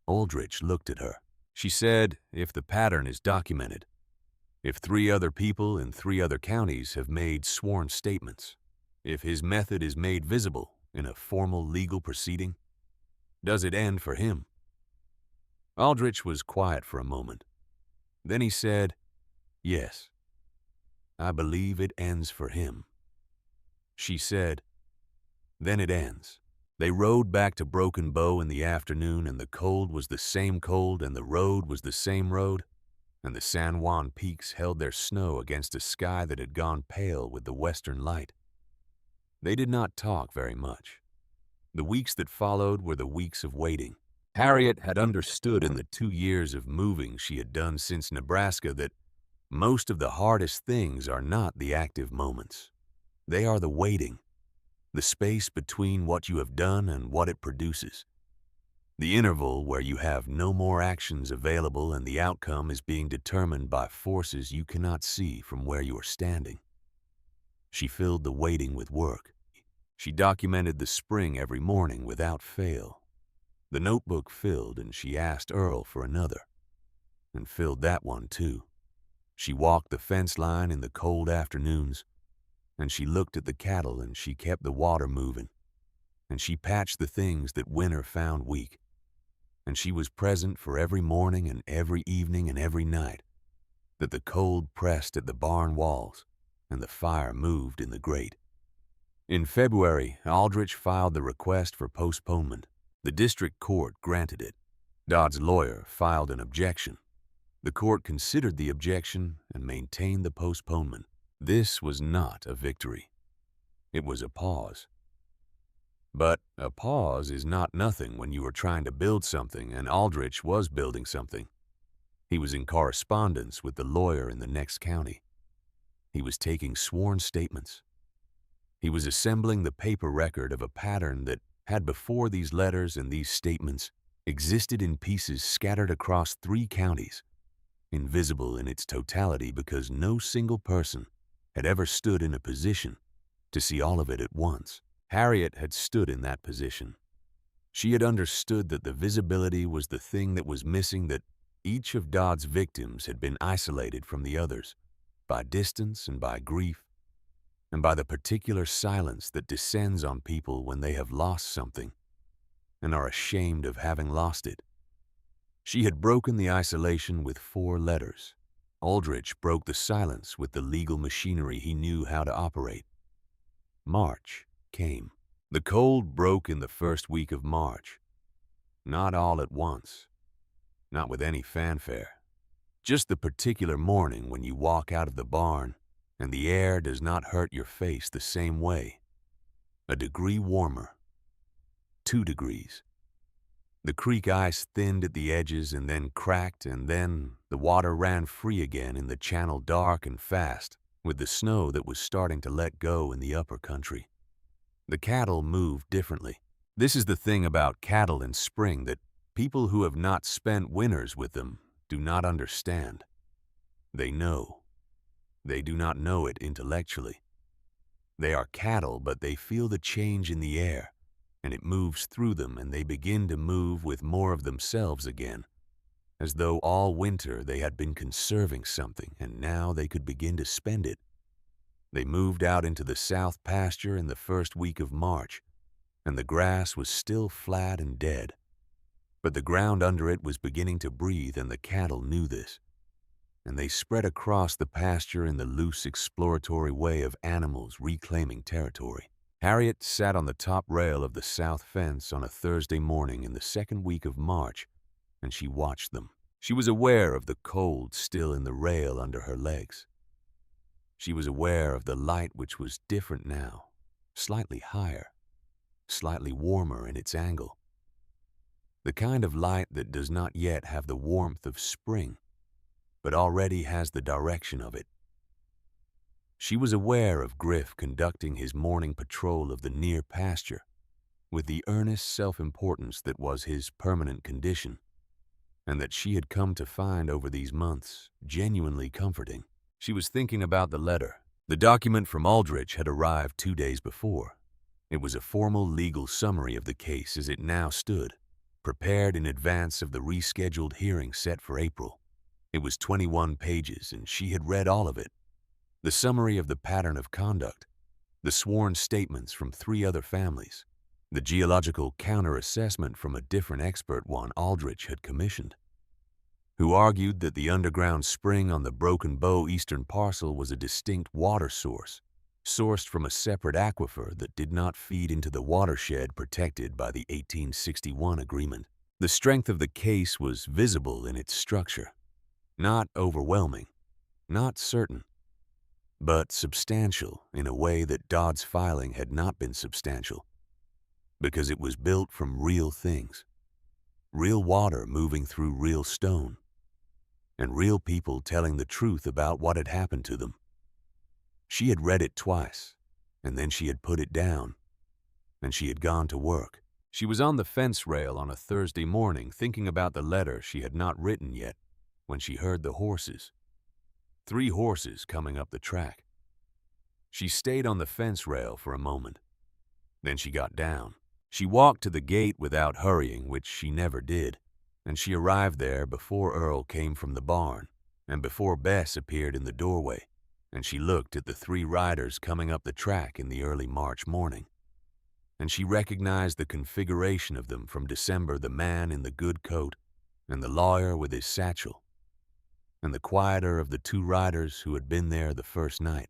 Aldrich looked at her. She said, "If the pattern is documented, if 3 other people in 3 other counties have made sworn statements, if his method is made visible in a formal legal proceeding, does it end for him?" Aldrich was quiet for a moment. Then he said, "Yes, I believe it ends for him." She said, "Then it ends." They rode back to Broken Bow in the afternoon, and the cold was the same cold, and the road was the same road, and the San Juan peaks held their snow against a sky that had gone pale with the western light. They did not talk very much. The weeks that followed were the weeks of waiting. Harriet had understood in the 2 years of moving she had done since Nebraska that most of the hardest things are not the active moments. They are the waiting, the space between what you have done and what it produces. The interval where you have no more actions available and the outcome is being determined by forces you cannot see from where you are standing. She filled the waiting with work. She documented the spring every morning without fail. The notebook filled, and she asked Earl for another, and filled that one too. She walked the fence line in the cold afternoons, and she looked at the cattle, and she kept the water moving, and she patched the things that winter found weak, and she was present for every morning and every evening and every night that the cold pressed at the barn walls and the fire moved in the grate. In February, Aldrich filed the request for postponement. The district court granted it. Dodd's lawyer filed an objection. The court considered the objection and maintained the postponement. This was not a victory. It was a pause. But a pause is not nothing when you are trying to build something, and Aldrich was building something. He was in correspondence with the lawyer in the next county. He was taking sworn statements. He was assembling the paper record of a pattern that had before these letters and these statements existed in pieces scattered across 3 counties, invisible in its totality because no single person had ever stood in a position to see all of it at once. Harriet had stood in that position. She had understood that the visibility was the thing that was missing, that each of Dodd's victims had been isolated from the others by distance and by grief, and by the particular silence that descends on people when they have lost something and are ashamed of having lost it. She had broken the isolation with 4 letters. Aldrich broke the silence with the legal machinery he knew how to operate. March came. The cold broke in the first week of March. Not all at once. Not with any fanfare. Just the particular morning when you walk out of the barn and the air does not hurt your face the same way. A degree warmer. 2 degrees. The creek ice thinned at the edges and then cracked, and then the water ran free again in the channel dark and fast, with the snow that was starting to let go in the upper country. The cattle moved differently. This is the thing about cattle in spring that people who have not spent winters with them do not understand. They know. They do not know it intellectually. They are cattle, but they feel the change in the air, and it moves through them, and they begin to move with more of themselves again, as though all winter they had been conserving something, and now they could begin to spend it. They moved out into the south pasture in the first week of March, and the grass was still flat and dead, but the ground under it was beginning to breathe, and the cattle knew this. And they spread across the pasture in the loose exploratory way of animals reclaiming territory. Harriet sat on the top rail of the south fence on a Thursday morning in the second week of March, and she watched them. She was aware of the cold still in the rail under her legs. She was aware of the light, which was different now, slightly higher, slightly warmer in its angle. The kind of light that does not yet have the warmth of spring, but already has the direction of it. She was aware of Griff conducting his morning patrol of the near pasture with the earnest self-importance that was his permanent condition, and that she had come to find over these months genuinely comforting. She was thinking about the letter. The document from Aldrich had arrived 2 days before. It was a formal legal summary of the case as it now stood, prepared in advance of the rescheduled hearing set for April. It was 21 pages, and she had read all of it. The summary of the pattern of conduct, the sworn statements from 3 other families, the geological counter-assessment from a different expert one Aldrich had commissioned, who argued that the underground spring on the Broken Bow eastern parcel was a distinct water source sourced from a separate aquifer that did not feed into the watershed protected by the 1861 agreement. The strength of the case was visible in its structure. Not overwhelming, not certain, but substantial in a way that Dodd's filing had not been substantial, because it was built from real things, real water moving through real stone, and real people telling the truth about what had happened to them. She had read it twice, and then she had put it down, and she had gone to work. She was on the fence rail on a Thursday morning thinking about the letter she had not written yet when she heard the horses. 3 horses coming up the track. She stayed on the fence rail for a moment. Then she got down. She walked to the gate without hurrying, which she never did, and she arrived there before Earl came from the barn and before Bess appeared in the doorway, and she looked at the 3 riders coming up the track in the early March morning. And she recognized the configuration of them from December, the man in the good coat and the lawyer with his satchel, and the quieter of the 2 riders who had been there the first night.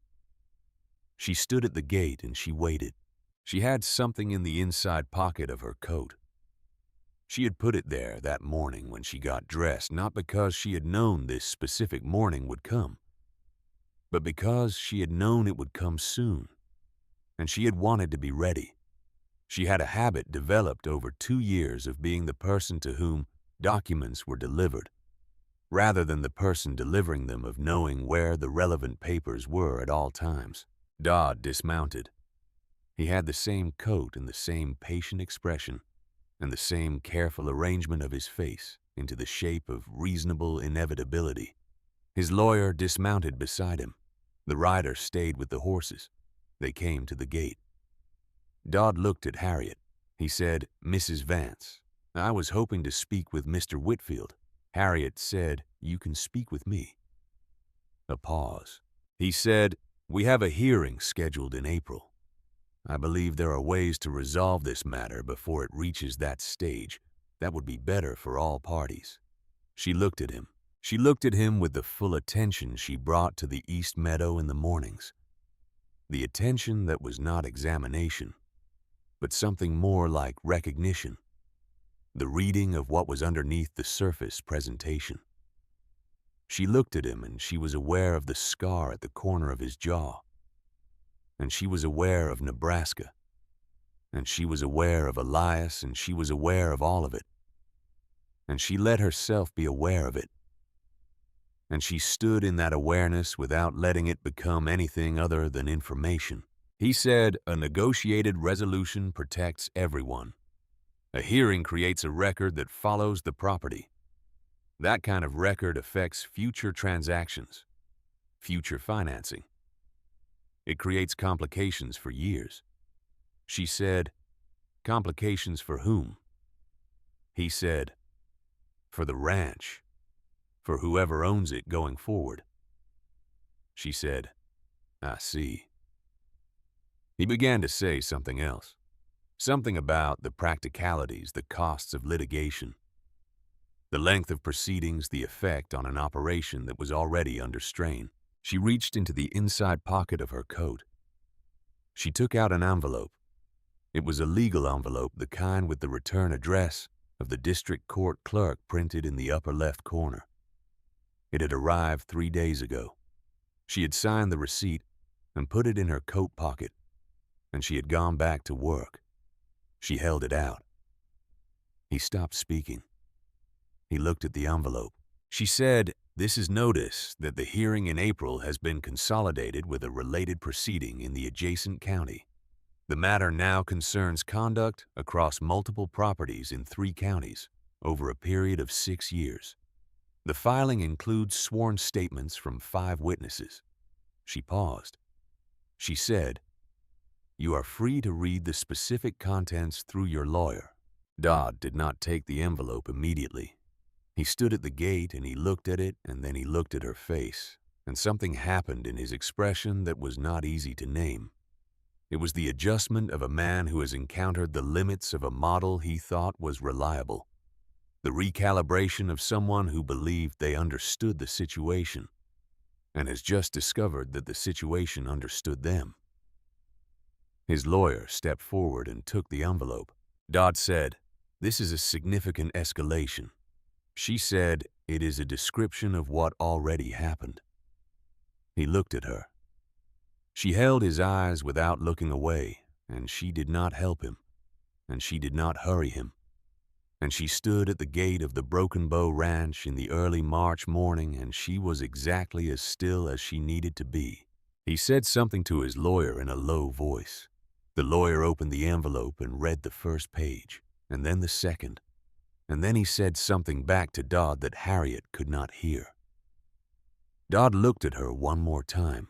She stood at the gate and she waited. She had something in the inside pocket of her coat. She had put it there that morning when she got dressed, not because she had known this specific morning would come, but because she had known it would come soon, and she had wanted to be ready. She had a habit developed over 2 years of being the person to whom documents were delivered, rather than the person delivering them of knowing where the relevant papers were at all times. Dodd dismounted. He had the same coat and the same patient expression and the same careful arrangement of his face into the shape of reasonable inevitability. His lawyer dismounted beside him. The rider stayed with the horses. They came to the gate. Dodd looked at Harriet. He said, "Mrs. Vance, I was hoping to speak with Mr. Whitfield." Harriet said, "You can speak with me." A pause. He said, "We have a hearing scheduled in April. I believe there are ways to resolve this matter before it reaches that stage that would be better for all parties." She looked at him. She looked at him with the full attention she brought to the East Meadow in the mornings. The attention that was not examination, but something more like recognition, the reading of what was underneath the surface presentation. She looked at him and she was aware of the scar at the corner of his jaw. And she was aware of Nebraska. And she was aware of Elias, and she was aware of all of it. And she let herself be aware of it. And she stood in that awareness without letting it become anything other than information. He said, "A negotiated resolution protects everyone. A hearing creates a record that follows the property. That kind of record affects future transactions, future financing. It creates complications for years." She said, "Complications for whom?" He said, "For the ranch, for whoever owns it going forward." She said, "I see." He began to say something else, something about the practicalities, the costs of litigation, the length of proceedings, the effect on an operation that was already under strain. She reached into the inside pocket of her coat. She took out an envelope. It was a legal envelope, the kind with the return address of the district court clerk printed in the upper left corner. It had arrived 3 days ago. She had signed the receipt and put it in her coat pocket, and she had gone back to work. She held it out. He stopped speaking. He looked at the envelope. She said, "This is notice that the hearing in April has been consolidated with a related proceeding in the adjacent county. The matter now concerns conduct across multiple properties in 3 counties over a period of 6 years. The filing includes sworn statements from 5 witnesses." She paused. She said, "You are free to read the specific contents through your lawyer." Dodd did not take the envelope immediately. He stood at the gate and he looked at it, and then he looked at her face, and something happened in his expression that was not easy to name. It was the adjustment of a man who has encountered the limits of a model he thought was reliable, the recalibration of someone who believed they understood the situation and has just discovered that the situation understood them. His lawyer stepped forward and took the envelope. Dodd said, "This is a significant escalation." She said, "It is a description of what already happened." He looked at her. She held his eyes without looking away, and she did not help him, and she did not hurry him. And she stood at the gate of the Broken Bow Ranch in the early March morning, and she was exactly as still as she needed to be. He said something to his lawyer in a low voice. The lawyer opened the envelope and read the first page, and then the second, and then he said something back to Dodd that Harriet could not hear. Dodd looked at her one more time.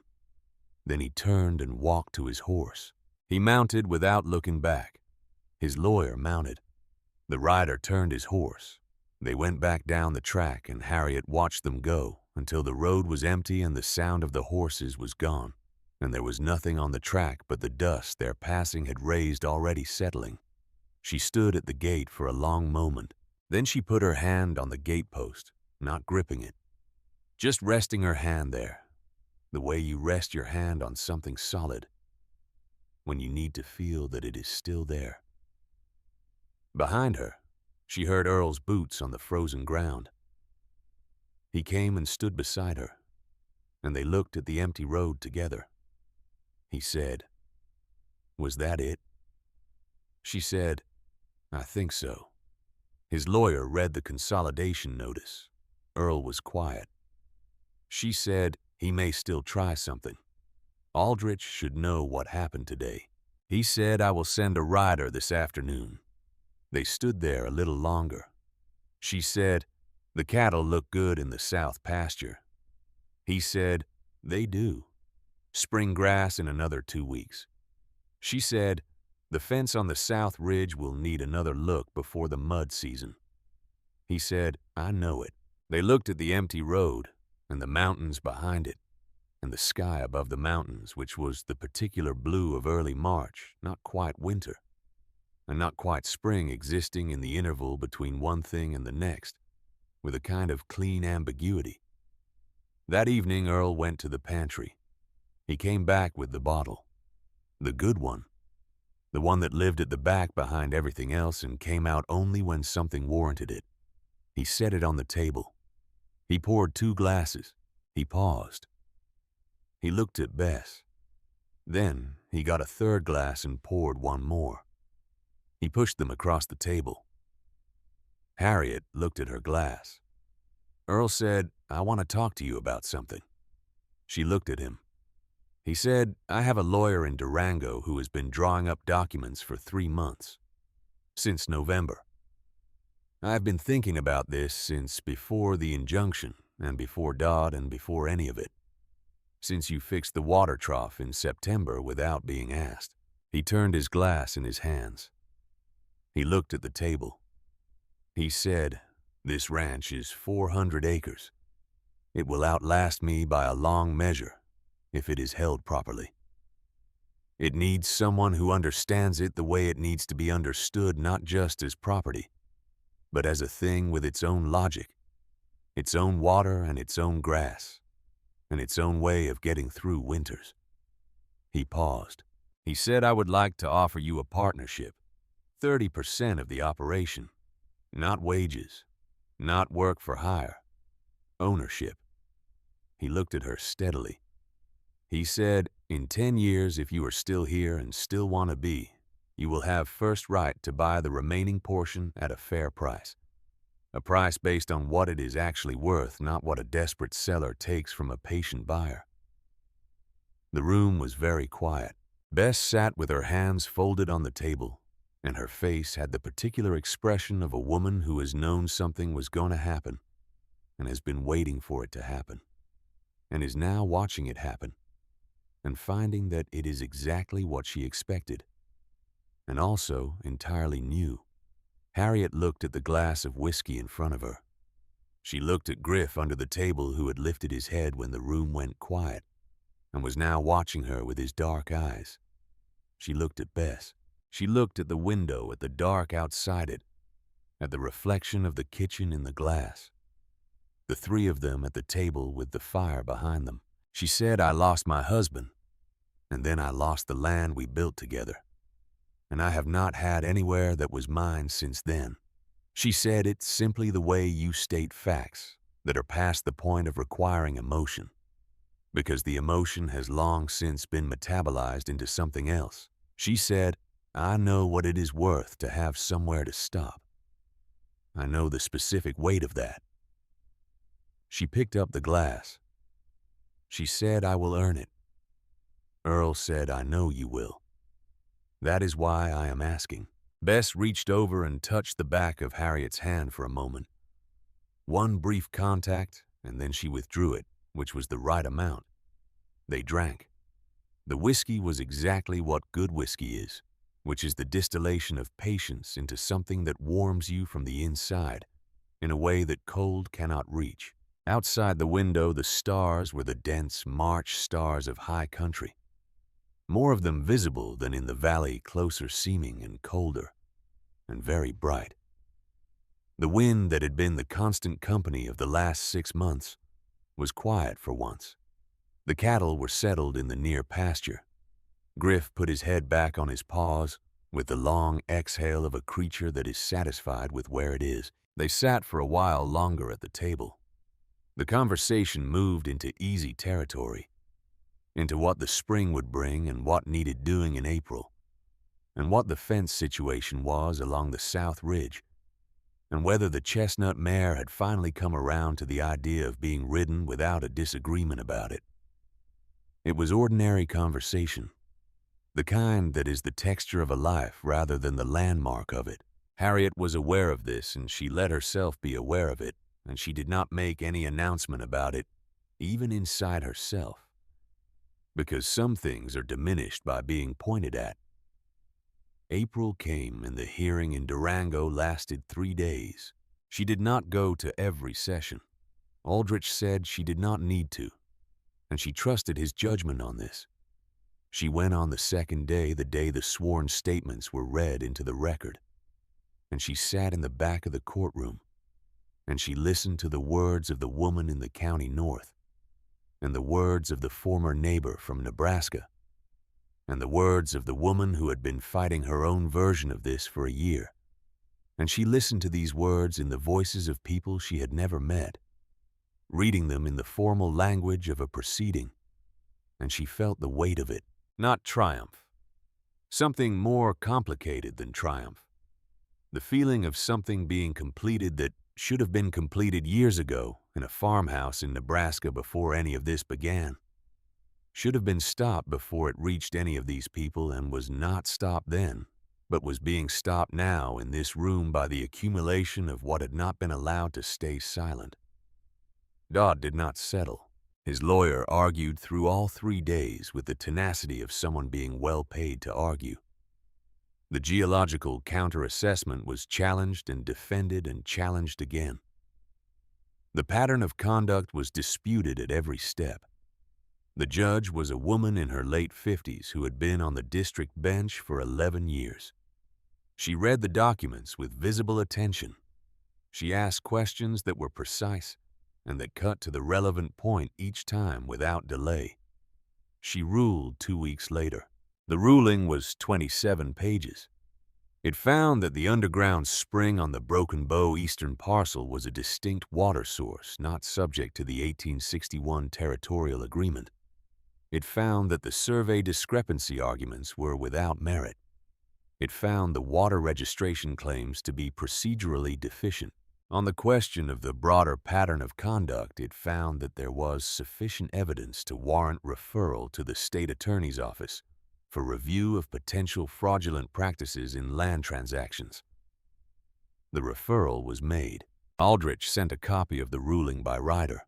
Then he turned and walked to his horse. He mounted without looking back. His lawyer mounted. The rider turned his horse. They went back down the track, and Harriet watched them go until the road was empty and the sound of the horses was gone, and there was nothing on the track but the dust their passing had raised already settling. She stood at the gate for a long moment. Then she put her hand on the gatepost, not gripping it, just resting her hand there, the way you rest your hand on something solid, when you need to feel that it is still there. Behind her, she heard Earl's boots on the frozen ground. He came and stood beside her, and they looked at the empty road together. He said, "Was that it?" She said, "I think so." His lawyer read the consolidation notice. Earl was quiet. She said, "He may still try something. Aldrich should know what happened today." He said, "I will send a rider this afternoon." They stood there a little longer. She said, "The cattle look good in the south pasture." He said, "They do. Spring grass in another 2 weeks." She said, "The fence on the south ridge will need another look before the mud season." He said, "I know it." They looked at the empty road and the mountains behind it, and the sky above the mountains, which was the particular blue of early March, not quite winter, and not quite spring, existing in the interval between one thing and the next, with a kind of clean ambiguity. That evening Earl went to the pantry. He came back with the bottle. The good one. The one that lived at the back behind everything else and came out only when something warranted it. He set it on the table. He poured 2 glasses. He paused. He looked at Bess. Then he got a 3rd glass and poured 1 more. He pushed them across the table. Harriet looked at her glass. Earl said, "I want to talk to you about something." She looked at him. He said, "I have a lawyer in Durango who has been drawing up documents for 3 months, since November. I've been thinking about this since before the injunction and before Dodd and before any of it, since you fixed the water trough in September without being asked." He turned his glass in his hands. He looked at the table. He said, "This ranch is 400 acres. It will outlast me by a long measure if it is held properly. It needs someone who understands it the way it needs to be understood, not just as property, but as a thing with its own logic, its own water and its own grass, and its own way of getting through winters." He paused. He said, "I would like to offer you a partnership, 30% of the operation, not wages, not work for hire, ownership." He looked at her steadily. He said, "In 10 years, if you are still here and still want to be, you will have first right to buy the remaining portion at a fair price. A price based on what it is actually worth, not what a desperate seller takes from a patient buyer." The room was very quiet. Bess sat with her hands folded on the table, and her face had the particular expression of a woman who has known something was going to happen and has been waiting for it to happen, and is now watching it happen, and finding that it is exactly what she expected, and also entirely new. Harriet looked at the glass of whiskey in front of her. She looked at Griff under the table, who had lifted his head when the room went quiet, and was now watching her with his dark eyes. She looked at Bess. She looked at the window, at the dark outside it, at the reflection of the kitchen in the glass, the 3 of them at the table with the fire behind them. She said, "I lost my husband. and then I lost the land we built together, and I have not had anywhere that was mine since then. She said it's simply the way you state facts that are past the point of requiring emotion, because the emotion has long since been metabolized into something else. She said, I know what it is worth to have somewhere to stop. I know the specific weight of that. She picked up the glass. She said, I will earn it. Earl said, I know you will. That is why I am asking. Bess reached over and touched the back of Harriet's hand for a moment. One brief contact, and then she withdrew it, which was the right amount. They drank. The whiskey was exactly what good whiskey is, which is the distillation of patience into something that warms you from the inside, in a way that cold cannot reach. Outside the window, the stars were the dense March stars of high country, more of them visible than in the valley, closer seeming and colder, and very bright. The wind that had been the constant company of the last 6 months was quiet for once. The cattle were settled in the near pasture. Griff put his head back on his paws with the long exhale of a creature that is satisfied with where it is. They sat for a while longer at the table. The conversation moved into easy territory, into what the spring would bring and what needed doing in April, and what the fence situation was along the South Ridge, and whether the chestnut mare had finally come around to the idea of being ridden without a disagreement about it. It was ordinary conversation, the kind that is the texture of a life rather than the landmark of it. Harriet was aware of this, and she let herself be aware of it, and she did not make any announcement about it, even inside herself, because some things are diminished by being pointed at. April came, and the hearing in Durango lasted 3 days. She did not go to every session. Aldrich said she did not need to, and she trusted his judgment on this. She went on the second day, the day the sworn statements were read into the record, and she sat in the back of the courtroom, and she listened to the words of the woman in the county north, and the words of the former neighbor from Nebraska, and the words of the woman who had been fighting her own version of this for a year. And she listened to these words in the voices of people she had never met, reading them in the formal language of a proceeding, and she felt the weight of it, not triumph, something more complicated than triumph, the feeling of something being completed that should have been completed years ago in a farmhouse in Nebraska before any of this began, should have been stopped before it reached any of these people, and was not stopped then, but was being stopped now in this room by the accumulation of what had not been allowed to stay silent. Dodd did not settle. His lawyer argued through all 3 days with the tenacity of someone being well paid to argue. The geological counter-assessment was challenged and defended and challenged again. The pattern of conduct was disputed at every step. The judge was a woman in her late 50s who had been on the district bench for 11 years. She read the documents with visible attention. She asked questions that were precise and that cut to the relevant point each time without delay. She ruled 2 weeks later. The ruling was 27 pages. It found that the underground spring on the Broken Bow eastern parcel was a distinct water source not subject to the 1861 territorial agreement. It found that the survey discrepancy arguments were without merit. It found the water registration claims to be procedurally deficient. On the question of the broader pattern of conduct, it found that there was sufficient evidence to warrant referral to the state attorney's office for review of potential fraudulent practices in land transactions. The referral was made. Aldrich sent a copy of the ruling by rider.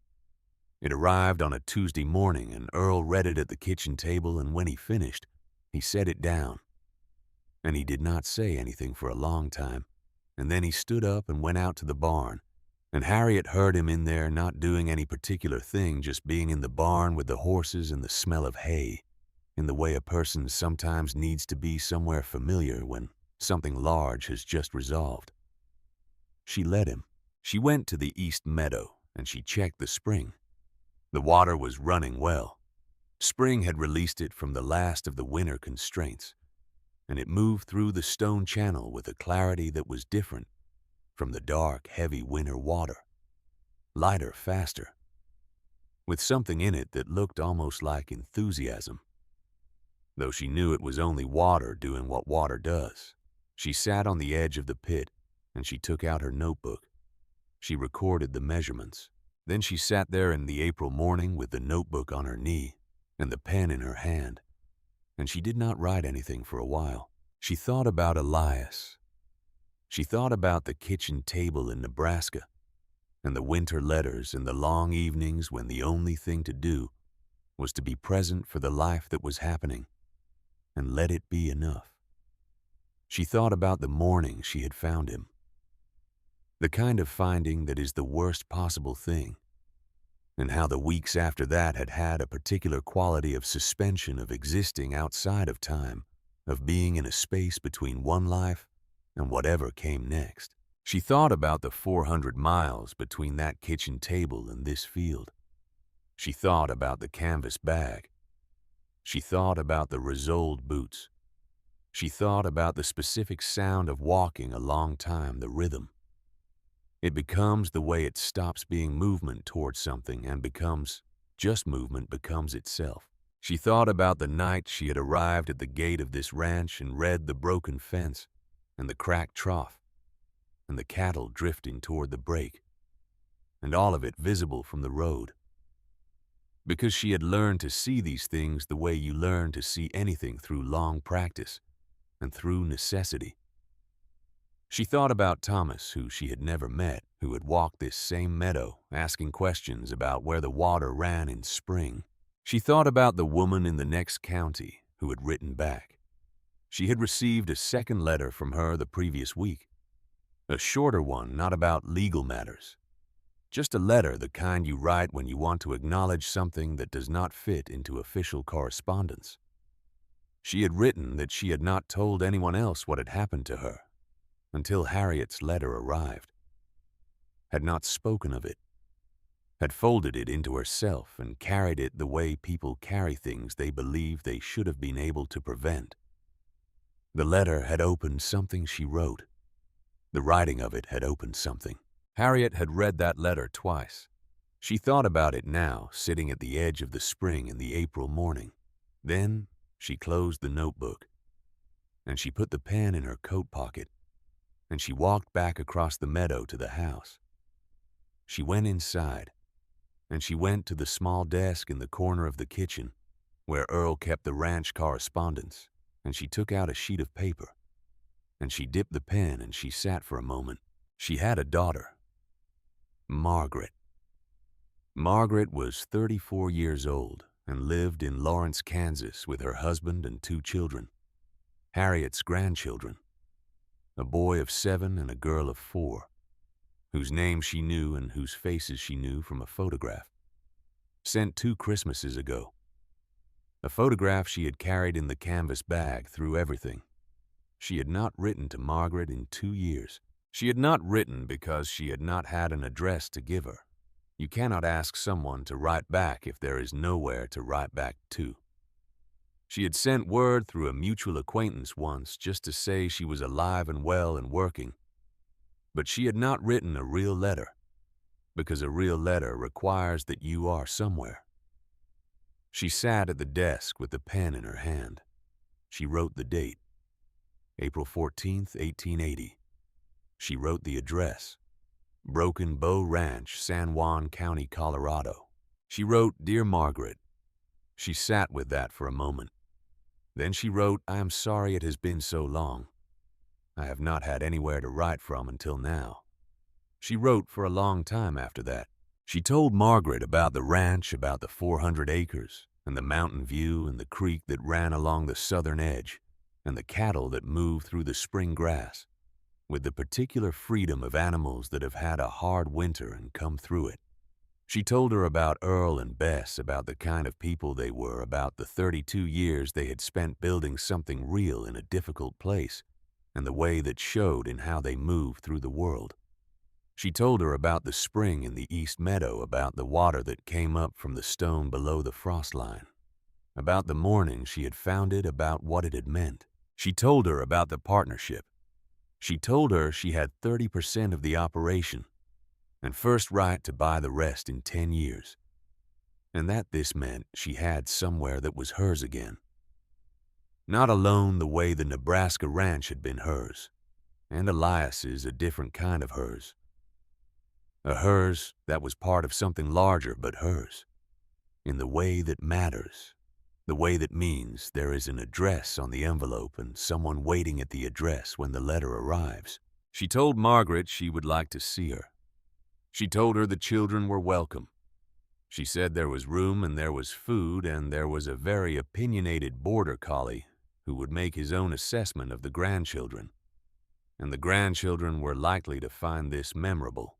It arrived on a Tuesday morning, and Earl read it at the kitchen table, and when he finished, he set it down. And he did not say anything for a long time, and then he stood up and went out to the barn, and Harriet heard him in there, not doing any particular thing, just being in the barn with the horses and the smell of hay, in the way a person sometimes needs to be somewhere familiar when something large has just resolved. She led him. She went to the east meadow, and she checked the spring. The water was running well. Spring had released it from the last of the winter constraints, and it moved through the stone channel with a clarity that was different from the dark, heavy winter water, lighter, faster, with something in it that looked almost like enthusiasm. Though she knew it was only water doing what water does, she sat on the edge of the pit and she took out her notebook. She recorded the measurements. Then she sat there in the April morning with the notebook on her knee and the pen in her hand, and she did not write anything for a while. She thought about Elias. She thought about the kitchen table in Nebraska, and the winter letters and the long evenings when the only thing to do was to be present for the life that was happening and let it be enough. She thought about the morning she had found him, the kind of finding that is the worst possible thing, and how the weeks after that had had a particular quality of suspension, of existing outside of time, of being in a space between one life and whatever came next. She thought about the 400 miles between that kitchen table and this field. She thought about the canvas bag. She thought about the Resoled boots. She thought about the specific sound of walking a long time, the rhythm. It becomes the way it stops being movement towards something and becomes just movement, becomes itself. She thought about the night she had arrived at the gate of this ranch and read the broken fence and the cracked trough and the cattle drifting toward the break, and all of it visible from the road. Because she had learned to see these things the way you learn to see anything, through long practice and through necessity. She thought about Thomas, who she had never met, who had walked this same meadow, asking questions about where the water ran in spring. She thought about the woman in the next county who had written back. She had received a second letter from her the previous week, a shorter one, not about legal matters. Just a letter, the kind you write when you want to acknowledge something that does not fit into official correspondence. She had written that she had not told anyone else what had happened to her until Harriet's letter arrived, had not spoken of it, had folded it into herself and carried it the way people carry things they believe they should have been able to prevent. The letter had opened something she wrote. The writing of it had opened something. Harriet had read that letter twice. She thought about it now, sitting at the edge of the spring in the April morning. Then she closed the notebook, and she put the pen in her coat pocket, and she walked back across the meadow to the house. She went inside, and she went to the small desk in the corner of the kitchen where Earl kept the ranch correspondence, and she took out a sheet of paper, and she dipped the pen, and she sat for a moment. She had a daughter, Margaret. Margaret was 34 years old and lived in Lawrence, Kansas with her husband and 2 children, Harriet's grandchildren, a boy of 7 and a girl of 4, whose names she knew and whose faces she knew from a photograph, sent 2 Christmases ago, a photograph she had carried in the canvas bag through everything. She had not written to Margaret in 2 years. She had not written because she had not had an address to give her. You cannot ask someone to write back if there is nowhere to write back to. She had sent word through a mutual acquaintance once just to say she was alive and well and working. But she had not written a real letter, because a real letter requires that you are somewhere. She sat at the desk with the pen in her hand. She wrote the date, April 14th, 1880. She wrote the address, Broken Bow Ranch, San Juan County, Colorado. She wrote, Dear Margaret. She sat with that for a moment. Then she wrote, I am sorry it has been so long. I have not had anywhere to write from until now. She wrote for a long time after that. She told Margaret about the ranch, about the 400 acres, and the mountain view and the creek that ran along the southern edge, and the cattle that moved through the spring grass, with the particular freedom of animals that have had a hard winter and come through it. She told her about Earl and Bess, about the kind of people they were, about the 32 years they had spent building something real in a difficult place, and the way that showed in how they moved through the world. She told her about the spring in the East Meadow, about the water that came up from the stone below the frost line. about the morning she had found it, about what it had meant. She told her about the partnership. She told her she had 30% of the operation and first right to buy the rest in 10 years, and that this meant she had somewhere that was hers again. Not alone the way the Nebraska ranch had been hers, and Elias's a different kind of hers. A hers that was part of something larger, but hers, in the way that matters, the way that means there is an address on the envelope and someone waiting at the address when the letter arrives. She told Margaret she would like to see her. She told her the children were welcome. She said there was room and there was food and there was a very opinionated border collie who would make his own assessment of the grandchildren, and the grandchildren were likely to find this memorable.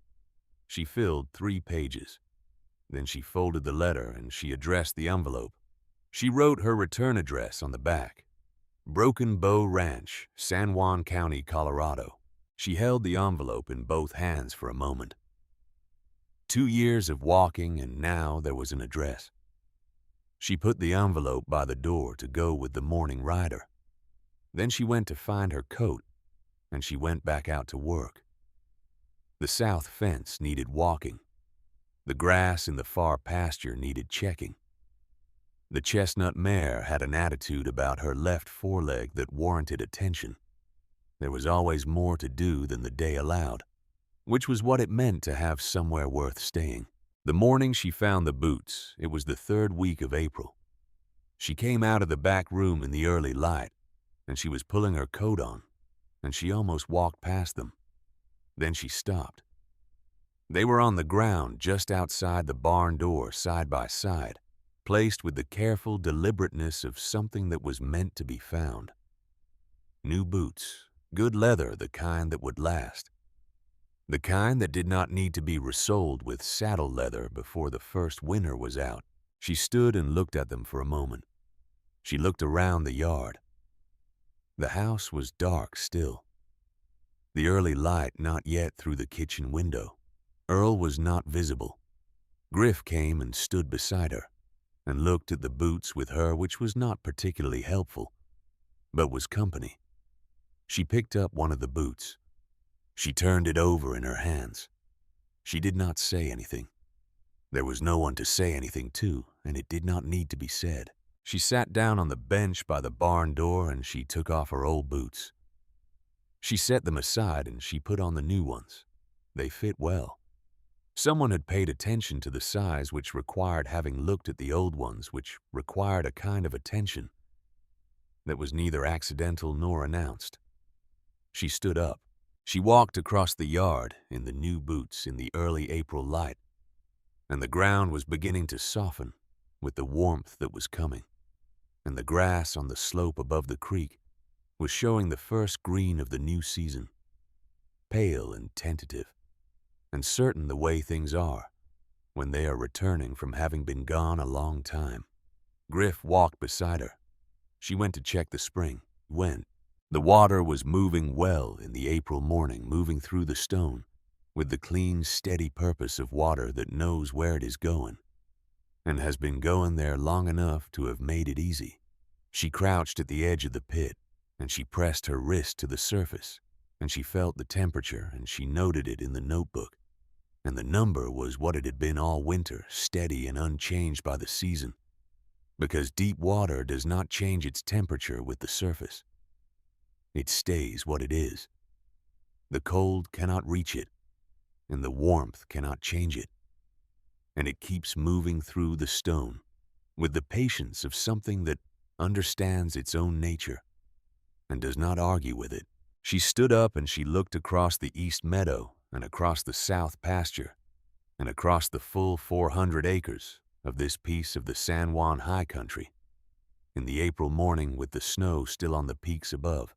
She filled 3 pages. Then she folded the letter and she addressed the envelope. She wrote her return address on the back. Broken Bow Ranch, San Juan County, Colorado. She held the envelope in both hands for a moment. 2 years of walking, and now there was an address. She put the envelope by the door to go with the morning rider. Then she went to find her coat, and she went back out to work. The south fence needed walking. The grass in the far pasture needed checking. The chestnut mare had an attitude about her left foreleg that warranted attention. There was always more to do than the day allowed, which was what it meant to have somewhere worth staying. The morning she found the boots, it was the 3rd week of April. She came out of the back room in the early light, and she was pulling her coat on, and she almost walked past them. Then she stopped. They were on the ground just outside the barn door, side by side, placed with the careful deliberateness of something that was meant to be found. New boots, good leather, the kind that would last. The kind that did not need to be resoled with saddle leather before the first winter was out. She stood and looked at them for a moment. She looked around the yard. The house was dark still. The early light not yet through the kitchen window. Earl was not visible. Griff came and stood beside her and looked at the boots with her, which was not particularly helpful, but was company. She picked up one of the boots. She turned it over in her hands. She did not say anything. There was no one to say anything to, and it did not need to be said. She sat down on the bench by the barn door and she took off her old boots. She set them aside and she put on the new ones. They fit well. Someone had paid attention to the size, which required having looked at the old ones, which required a kind of attention that was neither accidental nor announced. She stood up. She walked across the yard in the new boots in the early April light, and the ground was beginning to soften with the warmth that was coming, and the grass on the slope above the creek was showing the first green of the new season, pale and tentative, and certain the way things are when they are returning from having been gone a long time. Griff walked beside her. She went to check the spring. The water was moving well in the April morning, moving through the stone with the clean, steady purpose of water that knows where it is going and has been going there long enough to have made it easy. She crouched at the edge of the pit and she pressed her wrist to the surface and she felt the temperature and she noted it in the notebook, and the number was what it had been all winter, steady and unchanged by the season, because deep water does not change its temperature with the surface. It stays what it is. The cold cannot reach it, and the warmth cannot change it. And it keeps moving through the stone with the patience of something that understands its own nature and does not argue with it. She stood up and she looked across the east meadow and across the south pasture and across the full 400 acres of this piece of the San Juan high country in the April morning, with the snow still on the peaks above,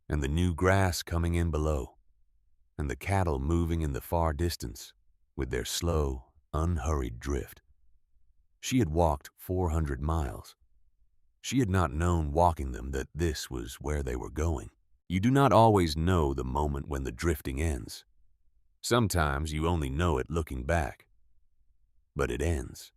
and the new grass coming in below, and the cattle moving in the far distance with their slow, unhurried drift. She had walked 400 miles. She had not known walking them that this was where they were going. You do not always know the moment when the drifting ends. Sometimes you only know it looking back. But it ends.